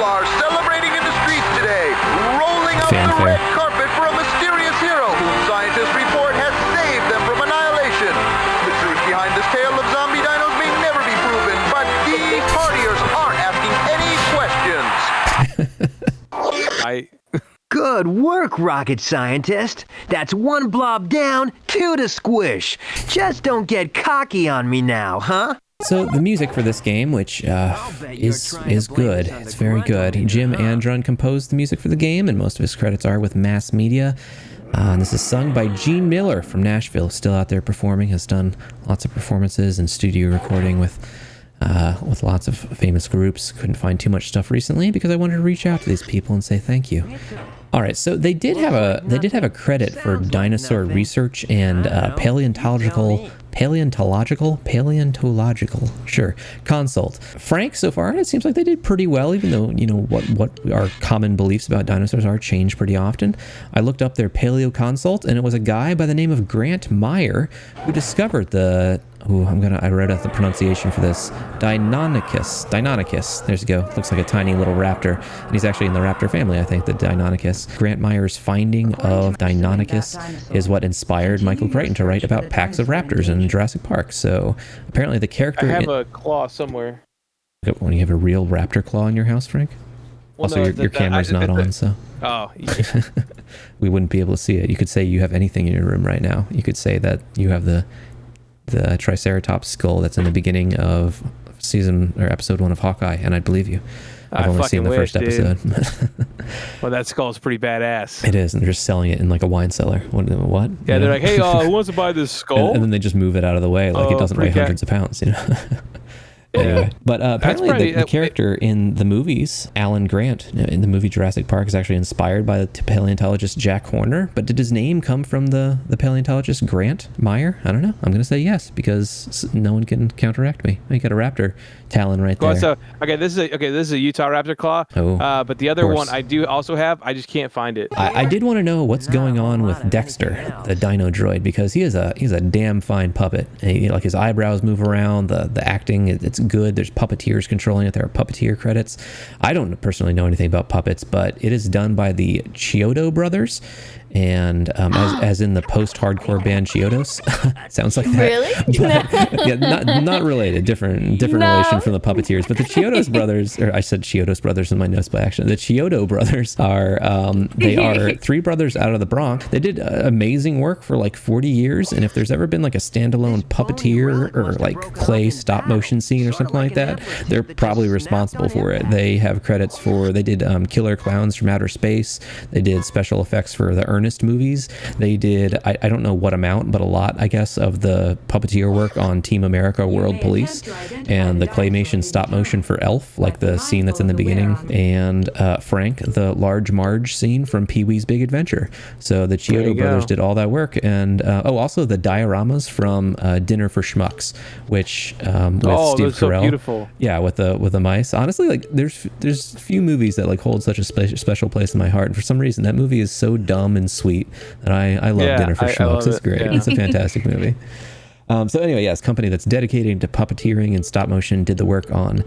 are celebrating in the streets today, rolling out the Fanfare. red carpet for a mysterious hero whom scientists report has saved them from annihilation. The truth behind this tale of zombie dinos may never be proven, but the partiers aren't asking any questions. Good work, rocket scientist. That's one blob down, 2 to squish. Just don't get cocky on me now, huh? So the music for this game, which is good, it's very good. Jim Andron composed the music for the game, and most of his credits are with Mass Media. And this is sung by Gene Miller from Nashville, still out there performing, has done lots of performances and studio recording with lots of famous groups. Couldn't find too much stuff recently because I wanted to reach out to these people and say thank you. All right, so they did have a credit for dinosaur research and paleontological consult. Frank, so far it seems like they did pretty well, even though what our common beliefs about dinosaurs are change pretty often. I looked up their paleo consult, and it was a guy by the name of Grant Meyer who discovered the I wrote out the pronunciation for this. Deinonychus. There you go. Looks like a tiny little raptor. And he's actually in the raptor family, I think, the Deinonychus. Grant Meyer's finding of Deinonychus is what inspired Michael Crichton to write about packs of raptors in Jurassic Park. So apparently the character... I have a claw somewhere. When you have a real raptor claw in your house, Frank? Well, Also, no, your camera's not on, so... Oh, yeah. We wouldn't be able to see it. You could say you have anything in your room right now. You could say that you have the Triceratops skull that's in the beginning of season or episode 1 of Hawkeye, and I'd believe you. I've only seen the first episode. Well, that skull's pretty badass. It is, and they're just selling it in like a wine cellar. What? Yeah, they're like, hey, who wants to buy this skull? And then they just move it out of the way like it doesn't weigh hundreds of pounds, you know? Anyway, but apparently the character in the movies, Alan Grant, in the movie Jurassic Park, is actually inspired by the paleontologist Jack Horner. But did his name come from the paleontologist Grant Meyer? I don't know. I'm going to say yes, because no one can counteract me. I got a raptor talon right there. So this is a Utah raptor claw. Oh, but the other one I do also have. I just can't find it. I did want to know what's going on with Dexter, the Dinodroid, because he's a damn fine puppet. And like his eyebrows move around, the acting, it's good. There's puppeteers controlling it. There are puppeteer credits. I don't personally know anything about puppets, but it is done by the Chiodo brothers, and as in the post-hardcore band Chiodos. Sounds like that. Really? But, yeah, not related. Different relation from the puppeteers. But the Chiodos brothers, or I said Chiodos brothers in my notes by accident. The Chiodo brothers are they are 3 brothers out of the Bronx. They did amazing work for like 40 years, and if there's ever been like a standalone puppeteer or like clay stop motion scene or something like that, they're probably responsible for it. They have credits for, they did Killer Clowns from Outer Space. They did special effects for the Ernest movies. They did, I don't know what amount, but a lot, I guess, of the puppeteer work on Team America World Police, and the claymation stop motion for Elf, like the scene that's in the beginning, and Frank, the Large Marge scene from Pee-wee's Big Adventure. So the Chiodo brothers did all that work, and also the dioramas from Dinner for Schmucks, which with Steve Carell. So beautiful. Yeah, with the mice. Honestly, like there's few movies that like hold such a special place in my heart, and for some reason that movie is so dumb and sweet that I love Dinner for Schmucks. It's great. Yeah. It's a fantastic movie. So anyway, yes, company that's dedicated to puppeteering and stop motion did the work on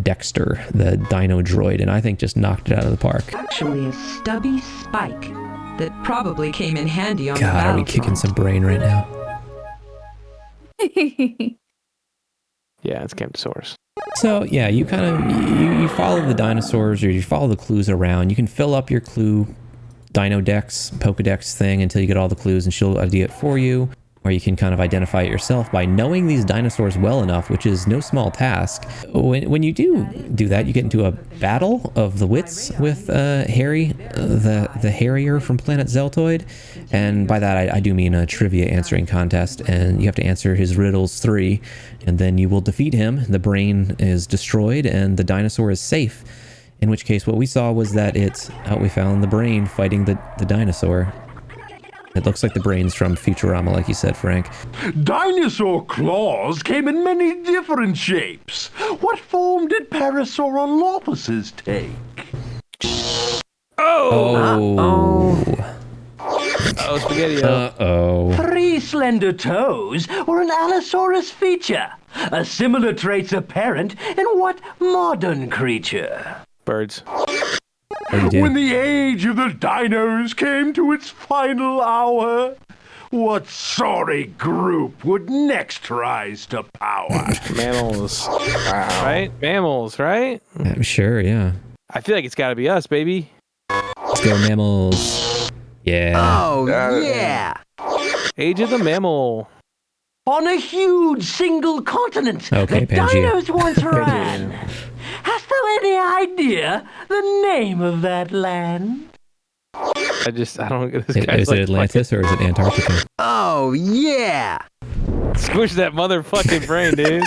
Dexter, the Dinodroid, and I think just knocked it out of the park. Actually, a stubby spike that probably came in handy on the God, are we battlefront. kicking some brain right now? Yeah, it's Camptosaurus. So yeah, you kind of you follow the dinosaurs, or you follow the clues around. You can fill up your clue Dino Dex, Pokedex thing until you get all the clues, and she'll ID it for you. Or you can kind of identify it yourself by knowing these dinosaurs well enough, which is no small task. When you do that, you get into a battle of the wits with Harry, the Harrier from planet Zeltoid. And by that, I do mean a trivia answering contest, and you have to answer his riddles 3, and then you will defeat him. The brain is destroyed, and the dinosaur is safe. In which case, what we saw was that we found the brain fighting the dinosaur. It looks like the brain's from Futurama, like you said, Frank. Dinosaur claws came in many different shapes. What form did Parasaurolopuses take? Oh, spaghetti. Uh-oh. 3 slender toes were an Allosaurus feature. A similar trait's apparent in what modern creature? Birds. When the age of the dinos came to its final hour, what sorry group would next rise to power? Mammals. Wow. Right? Mammals, right? I'm sure, yeah. I feel like it's got to be us, baby. Let's go, mammals. Yeah. Oh, yeah. Age of the mammal. On a huge single continent, Okay, the Pangea. dinos once ran. Hast thou any idea the name of that land? I don't get this Is guy's it Atlantis or is it Antarctica? Oh, yeah. Squish that motherfucking brain, dude.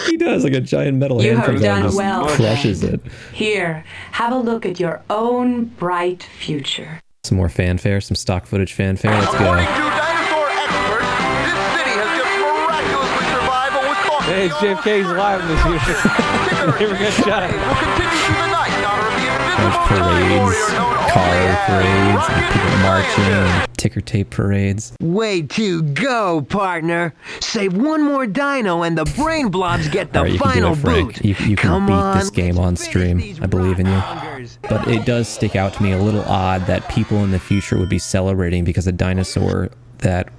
He does, like a giant metal You hand have comes out and done just well, crushes it. Here, have a look at your own bright future. Some more fanfare, some stock footage fanfare. Let's According go. to dinosaur experts, this city has just miraculously survived what was thought Hey, it's JFK's live in this year. Never got shot. will continue through the night in honor of the There's invisible giant warrior parades, known car only as parades, and people the marching, and ticker tape parades. Way to go, partner. Save one more dino and the brain blobs get the All right, you can do final it, Frank. boot. You can Come beat on, this game on let's stream. finish these I believe in you. rock-hungers. But it does stick out to me a little odd that people in the future would be celebrating because a dinosaur that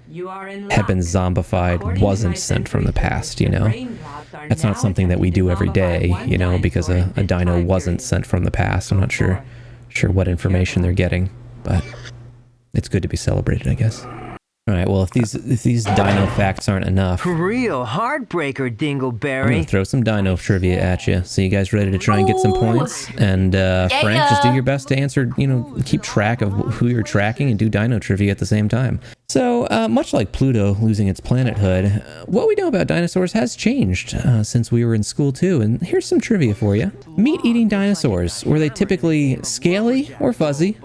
You are in had been luck. zombified According to wasn't my sent from the sentry past, you know? brain blobs are That's now not something that we do every day, attempting to zombify you know, one because dinosaur a in dino time wasn't period. sent from the past. I'm not sure what information they're getting, but it's good to be celebrated, I guess. All right, well, if these dino facts aren't enough, Real heartbreaker, I'm going Dingleberry. to throw some dino trivia at you. So you guys ready to try and get some points? And Frank, just do your best to answer, keep track of who you're tracking and do dino trivia at the same time. So much like Pluto losing its planethood, what we know about dinosaurs has changed since we were in school too. And here's some trivia for you. Meat-eating dinosaurs, were they typically scaly or fuzzy?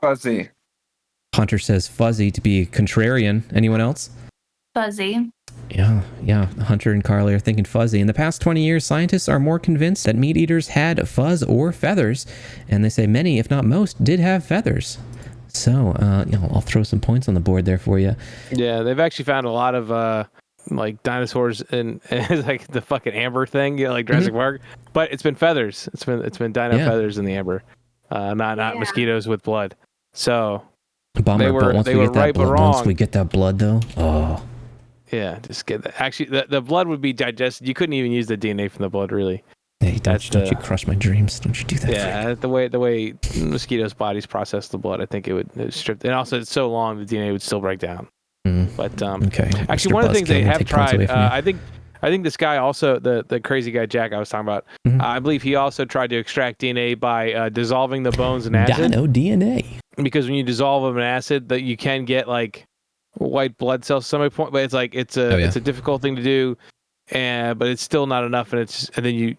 Fuzzy. Hunter says fuzzy to be contrarian. Anyone else? Fuzzy. Yeah. Hunter and Carley are thinking fuzzy. In the past 20 years, scientists are more convinced that meat eaters had fuzz or feathers, and they say many, if not most, did have feathers. So, I'll throw some points on the board there for you. Yeah, they've actually found a lot of like dinosaurs in like the fucking amber thing, like Jurassic Park. But it's been feathers. It's been dino feathers in the amber, not mosquitoes with blood. So. Bummer, but once we get that blood, though, oh. Yeah, just get that. Actually, the blood would be digested. You couldn't even use the DNA from the blood, really. Hey, don't you crush my dreams? Don't you do that? Yeah, the way mosquitoes' bodies process the blood, I think it would strip. And also, it's so long, the DNA would still break down. But okay. Actually, one of the things they have tried, I think this guy also, the crazy guy Jack I was talking about, I believe he also tried to extract DNA by dissolving the bones in acid. Dino DNA. Because when you dissolve them in acid, that you can get like white blood cells at some point, but it's a difficult thing to do, but it's still not enough, and then you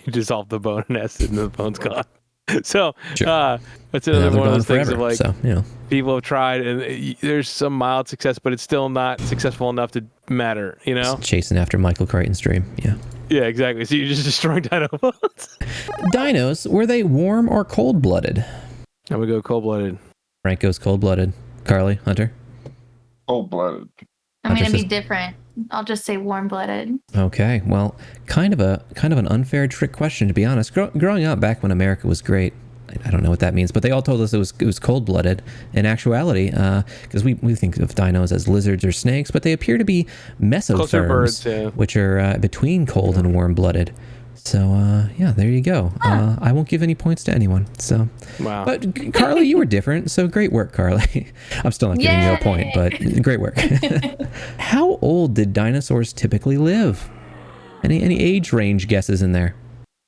dissolve the bone in acid and the bone's gone. So that's another one of those things of like people have tried, and there's some mild success, but it's still not successful enough to matter. Just chasing after Michael Crichton's dream. Yeah, exactly. So you're just destroying dino bones. Dinos, were they warm or cold-blooded? I'm gonna go cold-blooded. Frank goes cold-blooded. Carley, Hunter? Cold-blooded. I'm going to be different. I'll just say warm-blooded. Okay, well, kind of an unfair trick question, to be honest. Growing up back when America was great, I don't know what that means, but they all told us it was cold-blooded. In actuality, because we think of dinos as lizards or snakes, but they appear to be mesotherms, which are between cold and warm-blooded. So, there you go. I won't give any points to anyone. So, wow. But Carley, you were different. So great work, Carley. I'm still not giving you a point, but great work. How old did dinosaurs typically live? Any age range guesses in there?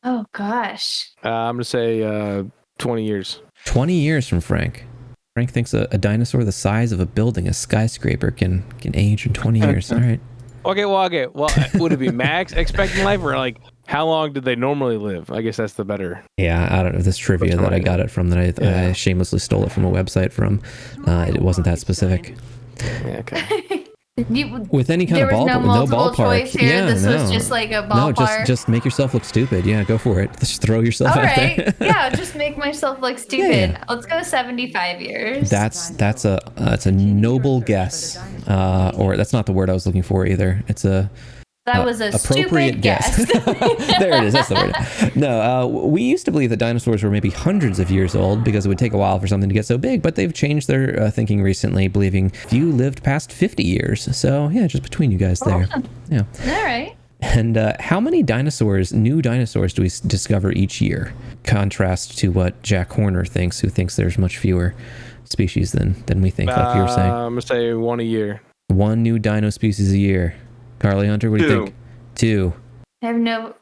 Oh, gosh. I'm going to say 20 years. 20 years from Frank. Frank thinks a dinosaur the size of a building, a skyscraper, can age in 20 years. All right. Okay. Well, would it be max expecting life, or like how long did they normally live? I guess that's the better. Yeah, I don't know. This trivia that I got it from, that I shamelessly stole it from a website from, it wasn't that specific. Yeah, okay. With any kind of ballpark, no ballpark. Choice here. This was just like a ballpark. No, just make yourself look stupid. Yeah, go for it. Just throw yourself out there. Yeah, just make myself look stupid. Yeah. Let's go 75 years. That's a noble guess. Or that's not the word I was looking for either. It's that was a appropriate guess. There it is. That's the word. No, we used to believe that dinosaurs were maybe hundreds of years old because it would take a while for something to get so big, but they've changed their thinking recently, believing few lived past 50 years. So, yeah, just between you guys there. Yeah. All right. And how many new dinosaurs do we discover each year? Contrast to what Jack Horner thinks, who thinks there's much fewer species than we think, like you were saying. I'm going to say one a year. One new dino species a year. Carley, Hunter, what do you think? 2. I have no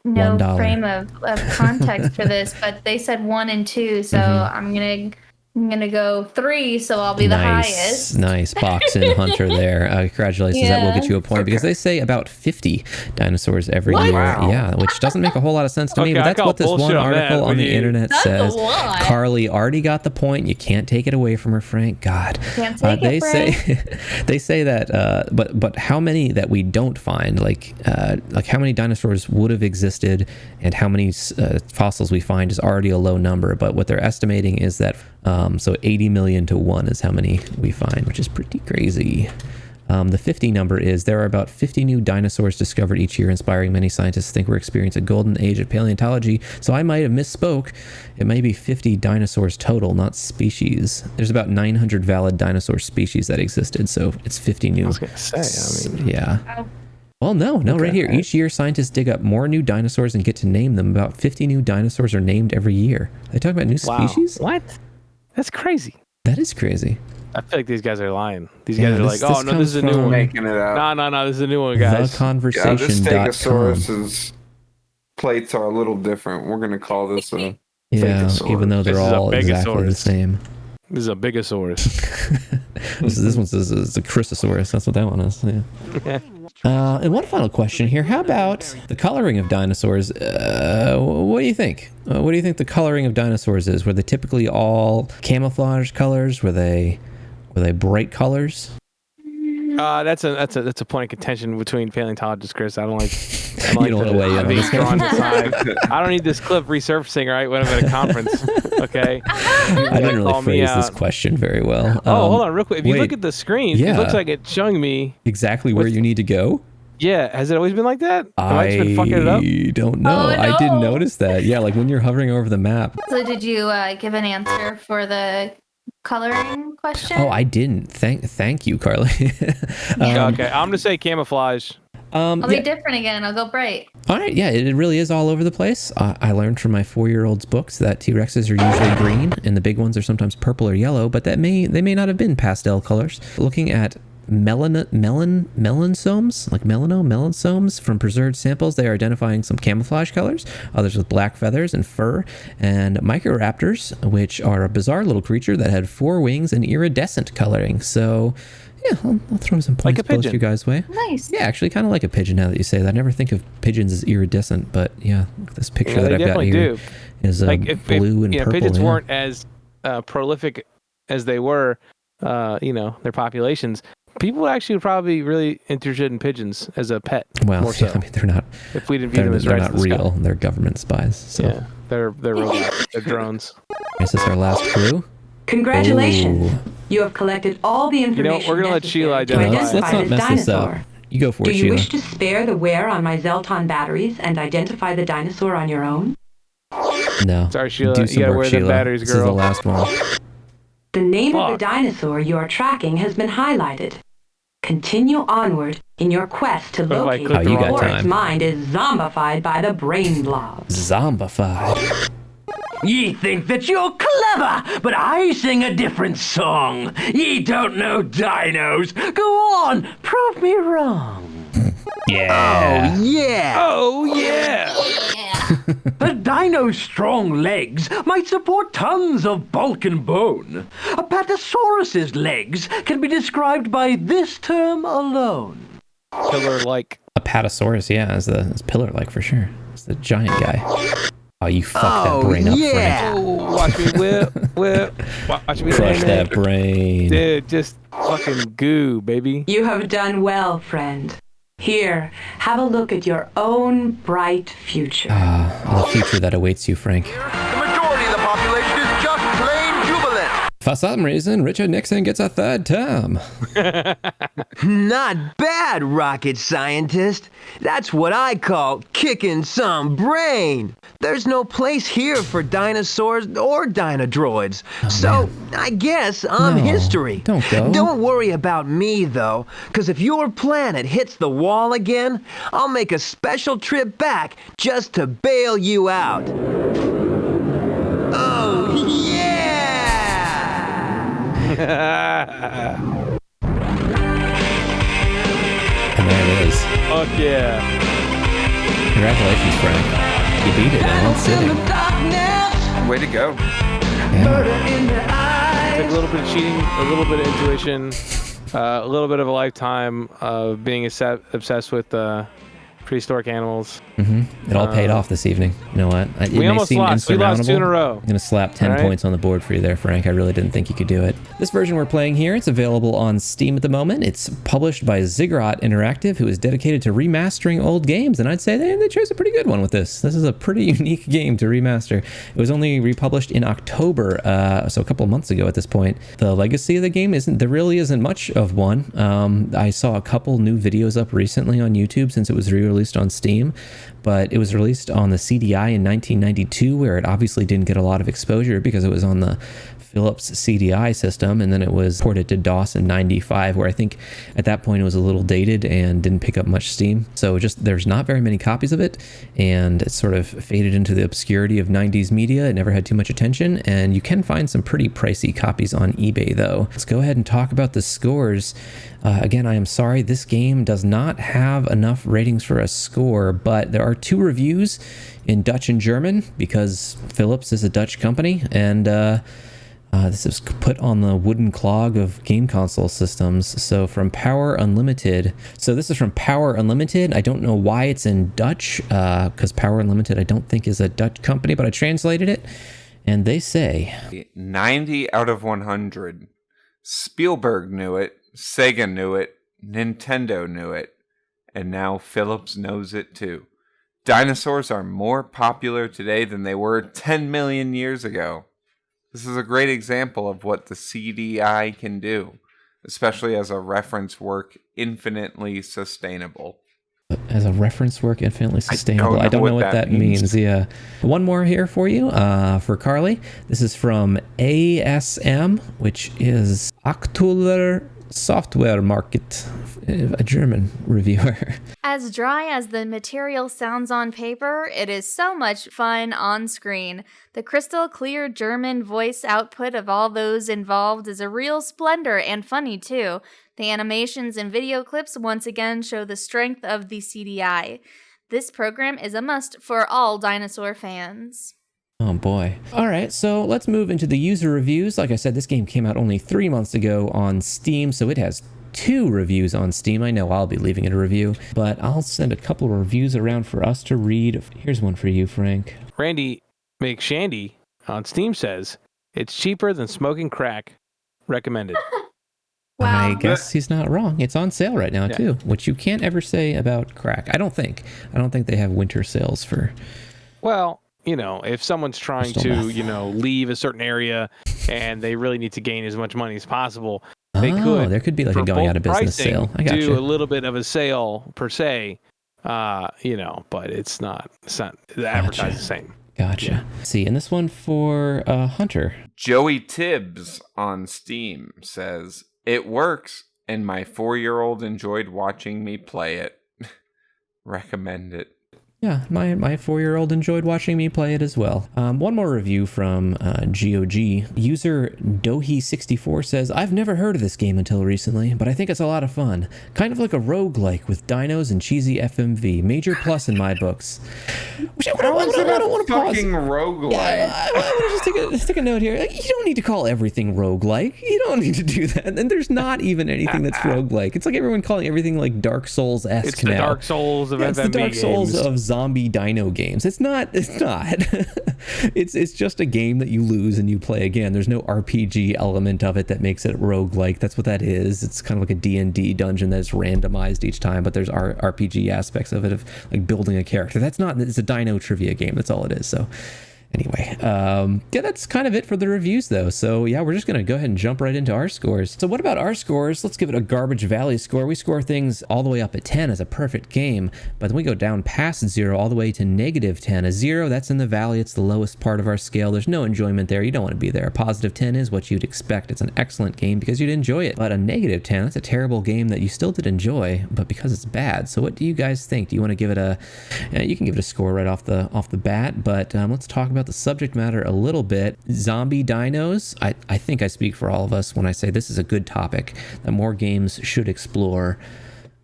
frame of context for this, but they said 1 and 2, so I'm gonna go 3, so I'll be the highest. Nice boxing, Hunter. There, congratulations. That will get you a point because they say about 50 dinosaurs every year. Wow. Yeah, which doesn't make a whole lot of sense to me, but that's what this one article on the internet says. Carley already got the point. You can't take it away from her, Frank. God, can't take it, Frank. They say that, but how many that we don't find, like how many dinosaurs would have existed, and how many fossils we find is already a low number. But what they're estimating is that. So 80 million to 1 is how many we find, which is pretty crazy. The 50 number is there are about 50 new dinosaurs discovered each year, inspiring many scientists to think we're experiencing a golden age of paleontology. So I might have misspoke. It may be 50 dinosaurs total, not species. There's about 900 valid dinosaur species that existed, so it's 50 new. I was going to say, yeah. Well, no, right here. Each year, scientists dig up more new dinosaurs and get to name them. About 50 new dinosaurs are named every year. They talk about new species? What? That's crazy. That is crazy. I feel like these guys are lying. These guys are this- like, this oh no, this is a new comes one. Making it up. No, this is a new one, guys. Theconversation.com. this Stegosaurus's plates are a little different. We're gonna call this a Yeah, Fakosaurus. even though they're This is a all exactly the Begasaurus. same. This is a Bigosaurus. This one's a Chrysosaurus. That's what that one is. Yeah. And one final question here. How about the coloring of dinosaurs? What do you think? What do you think the coloring of dinosaurs is? Were they typically all camouflage colors? Were they bright colors? That's a point of contention between paleontologists, Chris. I don't like You don't wanna weigh in on being this drawn to side. I don't need this clip resurfacing right when I'm at a conference. Okay. I didn't really phrase this question very well. Hold on, real quick. If you wait. look at the screen, Yeah. it looks like it's showing me. Exactly where you need to go? Yeah, has it always been like that? Have I just been fucking it up? don't know. Oh, I didn't no. notice that. Yeah, like when you're hovering over the map. So did you give an answer for the coloring question? Oh, I didn't. Thank you, Carly. Okay, I'm gonna say camouflage. I'll yeah. be different again. I'll go bright. All right, yeah, it really is all over the place. I learned from my 4-year-old's books that T-Rexes are usually green, and the big ones are sometimes purple or yellow, but they may not have been pastel colors. Looking at melansomes from preserved samples, they are identifying some camouflage colors, others with black feathers and fur, and microraptors, which are a bizarre little creature that had 4 wings and iridescent coloring. So yeah, I'll throw some points Like a pigeon. both you guys' way. Nice. Yeah, actually kind of like a pigeon now that you say that. I never think of pigeons as iridescent, but yeah, this picture Yeah, that they I've got definitely here do. is Like if blue and purple. pigeons yeah. weren't as prolific as they were, their populations, people actually would probably be really interested in pigeons as a pet. Well, more so. I mean, they're not. If we didn't view them as They're right not real. They're government spies. So Yeah, they're robots. They're drones. is this our last clue? Congratulations. Ooh. You have collected all the information we're gonna let necessary Sheila to identify. Let's identify not this mess this dinosaur. up. You go for Do it, you Sheila. wish to spare the wear on my Zelton batteries and identify the dinosaur on your own? No. Sorry, Sheila. Do You some gotta work, wear the Sheila. batteries, This is the girl. last one. The name of Fuck. the dinosaur you are tracking has been highlighted. Continue onward in your quest to What if I locate click it the wrong before one? its mind is zombified by the brain blob. Zombified. Ye think that you're clever, but I sing a different song. Ye don't know dinos. Go on, prove me wrong. Yeah. Yeah! Oh yeah. Yeah. A dino's strong legs might support tons of bulk and bone. A patasaurus's legs can be described by this term alone. Pillar like. A Patasaurus, yeah, is pillar-like for sure. It's the giant guy. Oh, you fucked that brain up, Frank. yeah! Oh, watch me whip. Watch me Crush name that it. brain. Dude, just fucking goo, baby. You have done well, friend. Here, have a look at your own bright future. The future that awaits you, Frank. The majority of the population is just plain jubilant. For some reason, Richard Nixon gets a 3rd term. Not bad, rocket scientist. That's what I call kicking some brain. There's no place here for dinosaurs or dinodroids. So, I guess I'm No, history. don't go. Don't worry about me, though, because if your planet hits the wall again, I'll make a special trip back just to bail you out. Oh, yeah! And there it is. Fuck yeah. Congratulations, Frank. You beat it in one sitting. Way to go. Yeah. Took a little bit of cheating, a little bit of intuition, a little bit of a lifetime of being obsessed with prehistoric animals. It all paid off this evening. You know what? It We may almost seem lost. We lost 2 in a insurmountable. row. I'm going to slap 10 All right. points on the board for you there, Frank. I really didn't think you could do it. This version we're playing here, it's available on Steam at the moment. It's published by Ziggurat Interactive, who is dedicated to remastering old games, and I'd say they chose a pretty good one with this. This is a pretty unique game to remaster. It was only republished in October, so a couple of months ago at this point. The legacy of the game there really isn't much of one. I saw a couple new videos up recently on YouTube since it was re-released on Steam, but it was released on the CDI in 1992, where it obviously didn't get a lot of exposure because it was on the Philips CDI system, and then it was ported to DOS in 95, where I think at that point it was a little dated and didn't pick up much steam. So just there's not very many copies of it, and it sort of faded into the obscurity of 90s media. It never had too much attention, and you can find some pretty pricey copies on eBay though. Let's go ahead and talk about the scores. Again, I am sorry, this game does not have enough ratings for a score, but there are 2 reviews in Dutch and German because Philips is a Dutch company, and this is put on the wooden clog of game console systems. So from Power Unlimited. So this is from Power Unlimited. I don't know why it's in Dutch, because Power Unlimited I don't think is a Dutch company, but I translated it, and they say 90 out of 100. Spielberg knew it, Sega knew it, Nintendo knew it, and now Philips knows it too. Dinosaurs are more popular today than they were 10 million years ago. This is a great example of what the CDI can do, especially as a reference work infinitely sustainable. As a reference work infinitely sustainable. I don't know what that means. Yeah. One more here for you, for Carly. This is from ASM, which is Aktueller Software Market, a German reviewer. As dry as the material sounds on paper, it is so much fun on screen. The crystal clear German voice output of all those involved is a real splendor and funny too. The animations and video clips once again show the strength of the CDI. This program is a must for all dinosaur fans. Oh boy. All right, so let's move into the user reviews. Like I said, this game came out only 3 months ago on Steam, so it has 2 reviews on Steam. I know I'll be leaving it a review, but I'll send a couple of reviews around for us to read. Here's one for you, Frank. Randy McShandy on Steam says, it's cheaper than smoking crack. Recommended. Wow. I guess he's not wrong. It's on sale right now, too, which you can't ever say about crack. I don't think they have winter sales for... Well, you know, if someone's trying to, leave a certain area and they really need to gain as much money as possible, they could. There could be like a going out of business sale. I got do a little bit of a sale per se, but it's not the advertising the same. Gotcha. Yeah. See, and this one for Hunter. Joey Tibbs on Steam says, it works, and my 4-year-old enjoyed watching me play it. Recommend it. Yeah, my 4-year-old enjoyed watching me play it as well. One more review from GOG. User Dohi64 says, I've never heard of this game until recently, but I think it's a lot of fun. Kind of like a roguelike with dinos and cheesy FMV. Major plus in my books. I don't want to pause. Fucking roguelike. Yeah, I want to just take a note here. You don't need to call everything roguelike. You don't need to do that. And there's not even anything that's roguelike. It's like everyone calling everything like Dark Souls-esque now. It's the Dark Souls of FMV It's the Dark Souls games. of zombie dino games. It's not. It's just a game that you lose and you play again. There's no RPG element of it that makes it roguelike. That's what that is. It's kind of like a D&D dungeon that's randomized each time, but there's RPG aspects of it, of like building a character. That's not. It's a dino trivia game. That's all it is. So anyway, that's kind of it for the reviews though. So yeah, we're just going to go ahead and jump right into our scores. So what about our scores? Let's give it a Garbage Valley score. We score things all the way up at 10 as a perfect game, but then we go down past 0 all the way to -10. A 0, that's in the valley. It's the lowest part of our scale. There's no enjoyment there. You don't want to be there. A +10 is what you'd expect. It's an excellent game because you'd enjoy it. But a -10, that's a terrible game that you still did enjoy, but because it's bad. So what do you guys think? Do you want to give it you can give it a score right off the bat, but let's talk about the subject matter a little bit. Zombie dinos. I think I speak for all of us when I say this is a good topic, that more games should explore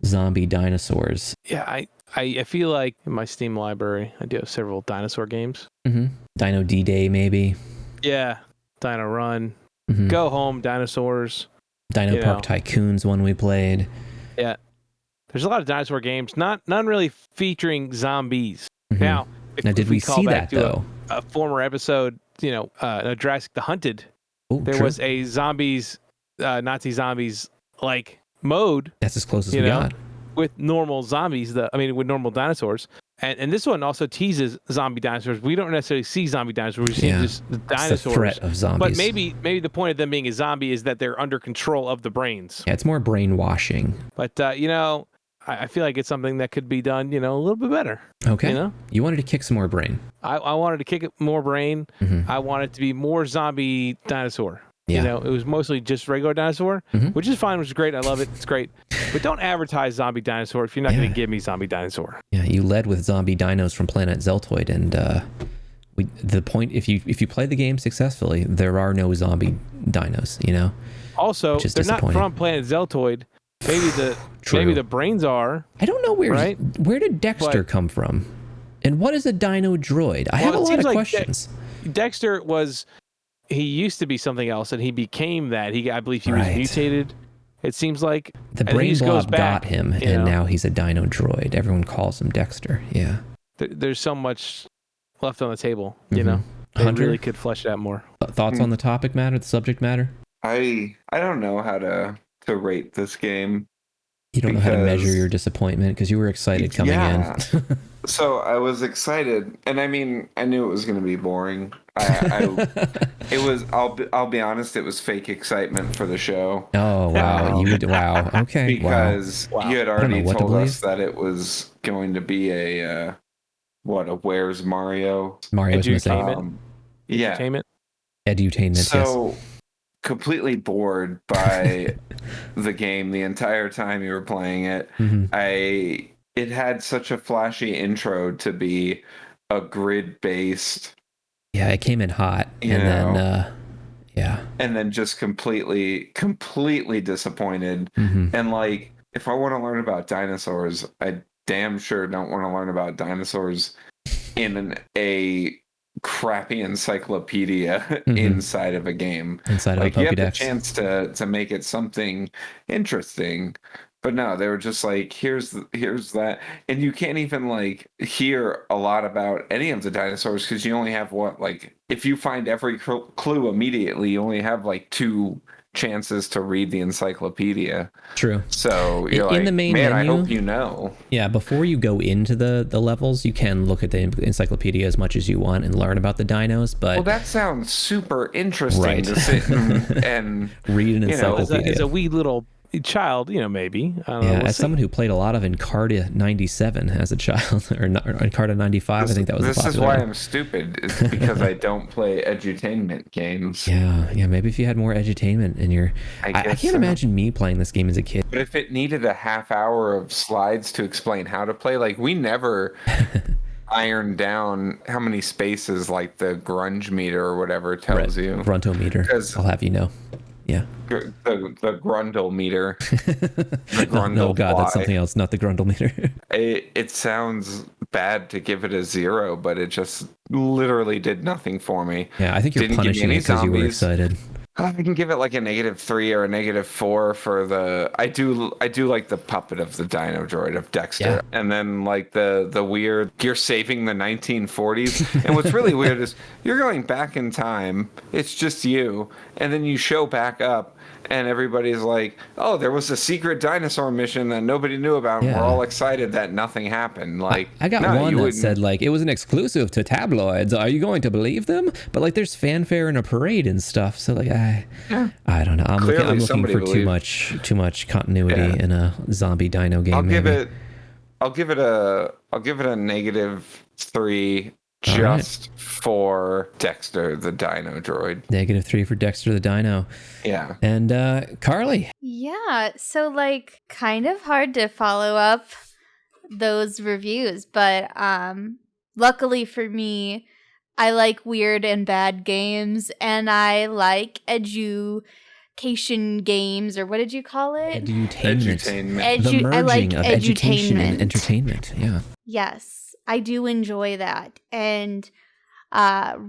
zombie dinosaurs. Yeah, I feel like in my Steam library, I do have several dinosaur games. Mm-hmm. Dino D-Day, maybe. Yeah, Dino Run. Mm-hmm. Go Home, Dinosaurs. Dino Park Tycoon's one we played. Yeah. There's a lot of dinosaur games, none really featuring zombies. Mm-hmm. Now did we see that though? A former episode, Jurassic the Hunted, there was a Nazi zombies like mode. That's as close as we got. With normal zombies, with normal dinosaurs. And this one also teases zombie dinosaurs. We don't necessarily see zombie dinosaurs. We see just the dinosaurs. It's the threat of zombies. But maybe the point of them being a zombie is that they're under control of the brains. Yeah, it's more brainwashing. But, I feel like it's something that could be done, a little bit better. Okay. You wanted to kick some more brain. I wanted to kick it more brain. Mm-hmm. I wanted to be more zombie dinosaur. Yeah. It was mostly just regular dinosaur, which is fine, which is great. I love it. It's great. But don't advertise zombie dinosaur if you're not going to give me zombie dinosaur. Yeah, you led with zombie dinos from Planet Zeltoid, and the point, if you play the game successfully, there are no zombie dinos, Also, they're not from Planet Zeltoid. Maybe the brains are. I don't know where did Dexter come from? And what is a dino droid? I have a lot of questions. Dexter he used to be something else, and he became that. I believe he was mutated. It seems like the brain blob got him, and now he's a dino droid. Everyone calls him Dexter. Yeah. There's so much left on the table. They really could flesh it out more. Thoughts on the topic matter, the subject matter? I don't know how to rate this game. You don't know how to measure your disappointment because you were excited coming in. So I was excited, and I mean, I knew it was going to be boring. It was. I'll be honest. It was fake excitement for the show. Oh wow! Wow. Okay. Because you had already told us that it was going to be a Where's Mario? Mario's edutainment. Yeah. Edutainment. So completely bored by the game the entire time you were playing it. Mm-hmm. It had such a flashy intro to be a grid-based. Yeah, it came in hot, and then just completely disappointed. Mm-hmm. And if I want to learn about dinosaurs, I damn sure don't want to learn about dinosaurs in a crappy encyclopedia inside of a game. Inside of a Pokédex. You have the chance to make it something interesting. But no, they were just like, here's that. And you can't even hear a lot about any of the dinosaurs because you only have if you find every clue immediately, you only have 2 chances to read the encyclopedia. True. So you're in the main menu, I hope you know. Yeah, before you go into the levels, you can look at the encyclopedia as much as you want and learn about the dinos. But that sounds super interesting to sit and read an encyclopedia. As a wee little child, maybe. I don't know. As someone who played a lot of Encarta 97 as a child, or Encarta 95, I think that was the popular. This is why I'm stupid, is because I don't play edutainment games. Yeah, maybe if you had more edutainment in your... I can't imagine me playing this game as a kid. But if it needed a half hour of slides to explain how to play, we never... iron down how many spaces the grunge meter or whatever tells you. Gruntometer, I'll have you know. Yeah. The Grundle meter. The Grundle no, God, that's something else, not the Grundle meter. It sounds bad to give it a 0, but it just literally did nothing for me. Yeah, I think you're punishing it because you were excited. I can give it a -3 or a -4 for the. I do like the puppet of the Dino Droid of Dexter, and then the weird. You're saving the 1940s, and what's really weird is you're going back in time. It's just you, and then you show back up, and everybody's like, "Oh, there was a secret dinosaur mission that nobody knew about." And we're all excited that nothing happened. I got one that said it was an exclusive to tabloids. Are you going to believe them? But there's fanfare and a parade and stuff. So I don't know. I'm looking for too much continuity in a zombie dino game. I'll give it a -3 just for Dexter the Dino Droid. -3 for Dexter the Dino. Yeah. And Carly. Yeah, so kind of hard to follow up those reviews, but luckily for me, I like weird and bad games, and I like education games, or what did you call it? Edutainment. The merging of education and entertainment. Yeah. Yes, I do enjoy that. And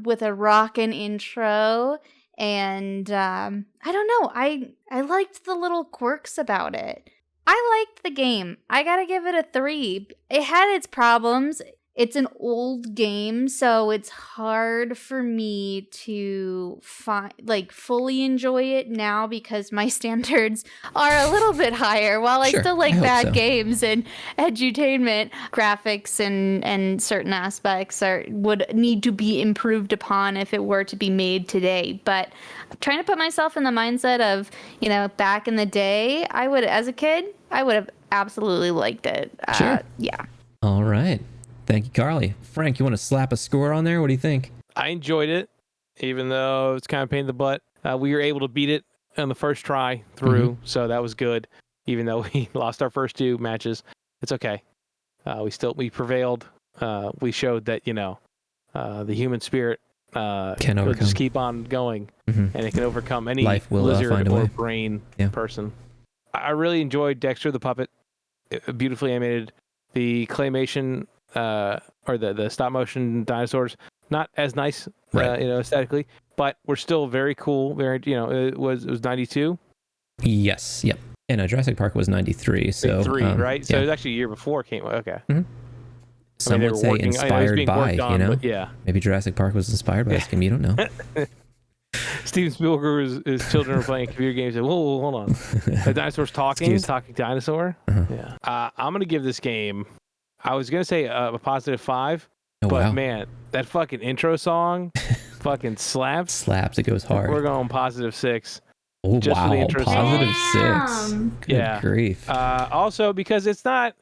with a rockin' intro, and I don't know, I liked the little quirks about it. I liked the game. I gotta give it a 3. It had its problems. It's an old game, so it's hard for me to fully enjoy it now because my standards are a little bit higher. While I still like bad games and edutainment, graphics and certain aspects would need to be improved upon if it were to be made today. But I'm trying to put myself in the mindset of, back in the day, as a kid, I would have absolutely liked it. Sure. Yeah. All right. Thank you, Carly. Frank, you want to slap a score on there? What do you think? I enjoyed it, even though it's kind of a pain in the butt. We were able to beat it on the first try through, so that was good. Even though we lost our first 2 matches, it's okay. We prevailed. We showed that the human spirit Can overcome. just keep on going, and it can overcome any Life will lizard find a or way. brain person. I really enjoyed Dexter the puppet. Beautifully animated. The claymation or the stop motion dinosaurs, not as nice, aesthetically, but were still very cool. Very, it was 92. Yes. Yep. And Jurassic Park was 93. So 3, right? So yeah. it was actually a year before it came. Okay. Some would say inspired by, but yeah. Maybe Jurassic Park was inspired by this game. You don't know. Steven Spielberg's his children were playing computer games. And, whoa, hold on. The dinosaur's talking dinosaur. Yeah. I'm going to give this game, I was going to say a positive 5, but man, that fucking intro song fucking slaps. Slaps. It goes hard. We're going positive 6. Oh, just wow. for the intro Positive song. 6. Good grief. Also, because it's not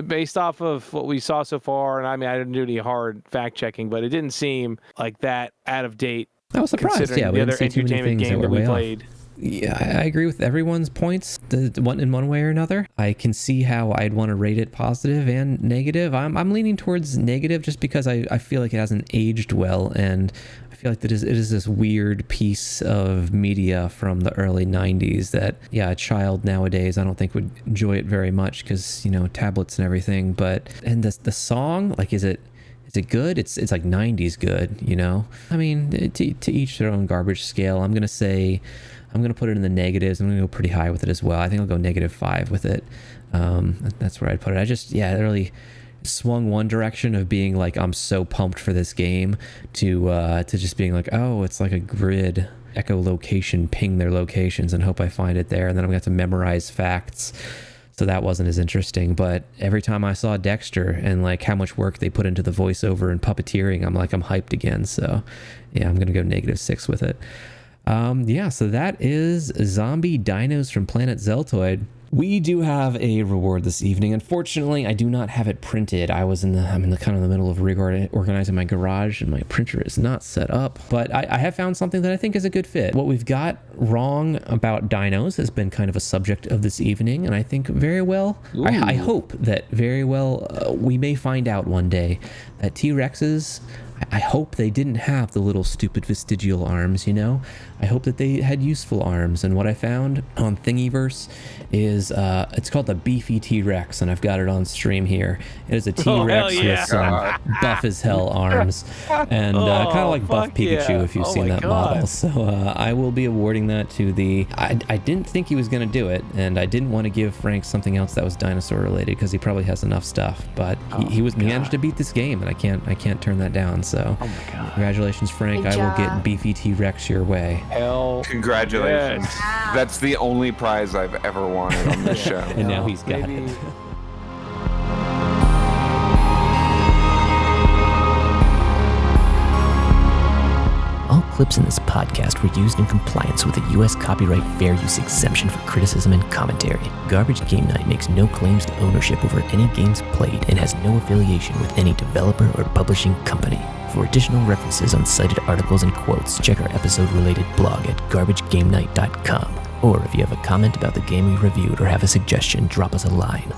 based off of what we saw so far, and I mean, I didn't do any hard fact checking, but it didn't seem like that out of date. I was surprised. Considering the other entertainment game that we played. Yeah, I agree with everyone's points. In one way or another. I can see how I'd want to rate it positive and negative. I'm leaning towards negative just because I feel like it hasn't aged well, and I feel like it is this weird piece of media from the early 90s that, a child nowadays I don't think would enjoy it very much because, tablets and everything. And the song, like, is it good? It's like 90s good, I mean, to each their own garbage scale. I'm going to put it in the negatives. I'm going to go pretty high with it as well. I think I'll go -5 with it. That's where I'd put it. It really swung one direction of being like, I'm so pumped for this game to just being like, oh, it's like a grid echolocation, ping their locations and hope I find it there. And then I'm going to have to memorize facts. So that wasn't as interesting. But every time I saw Dexter and like how much work they put into the voiceover and puppeteering, I'm hyped again. So yeah, I'm going to go -6 with it. So that is Zombie Dinos from Planet Zeltoid. We do have a reward this evening. Unfortunately, I do not have it printed. I'm in the kind of the middle of reorganizing my garage, and my printer is not set up. But I have found something that I think is a good fit. What we've got wrong about dinos has been kind of a subject of this evening, and I think very well, I hope that very well we may find out one day that T-Rexes, I hope they didn't have the little stupid vestigial arms, I hope that they had useful arms. And what I found on Thingiverse is it's called the Beefy T-Rex, and I've got it on stream here. It is a T-Rex with some buff as hell arms, and kind of like Buff Pikachu if you've seen that model. So I will be awarding that to the... I didn't think he was going to do it, and I didn't want to give Frank something else that was dinosaur related because he probably has enough stuff, but he managed to beat this game, and I can't turn that down. So congratulations, Frank. Good I will job. get Beefy T-Rex your way. Hell, Congratulations. yes. That's the only prize I've ever wanted on this show. And now he's got it. All clips in this podcast were used in compliance with the U.S. Copyright Fair Use Exemption for criticism and commentary. Garbage Game Night makes no claims to ownership over any games played and has no affiliation with any developer or publishing company. For additional references on cited articles and quotes, check our episode-related blog at garbagegamenight.com. Or if you have a comment about the game we reviewed or have a suggestion, drop us a line.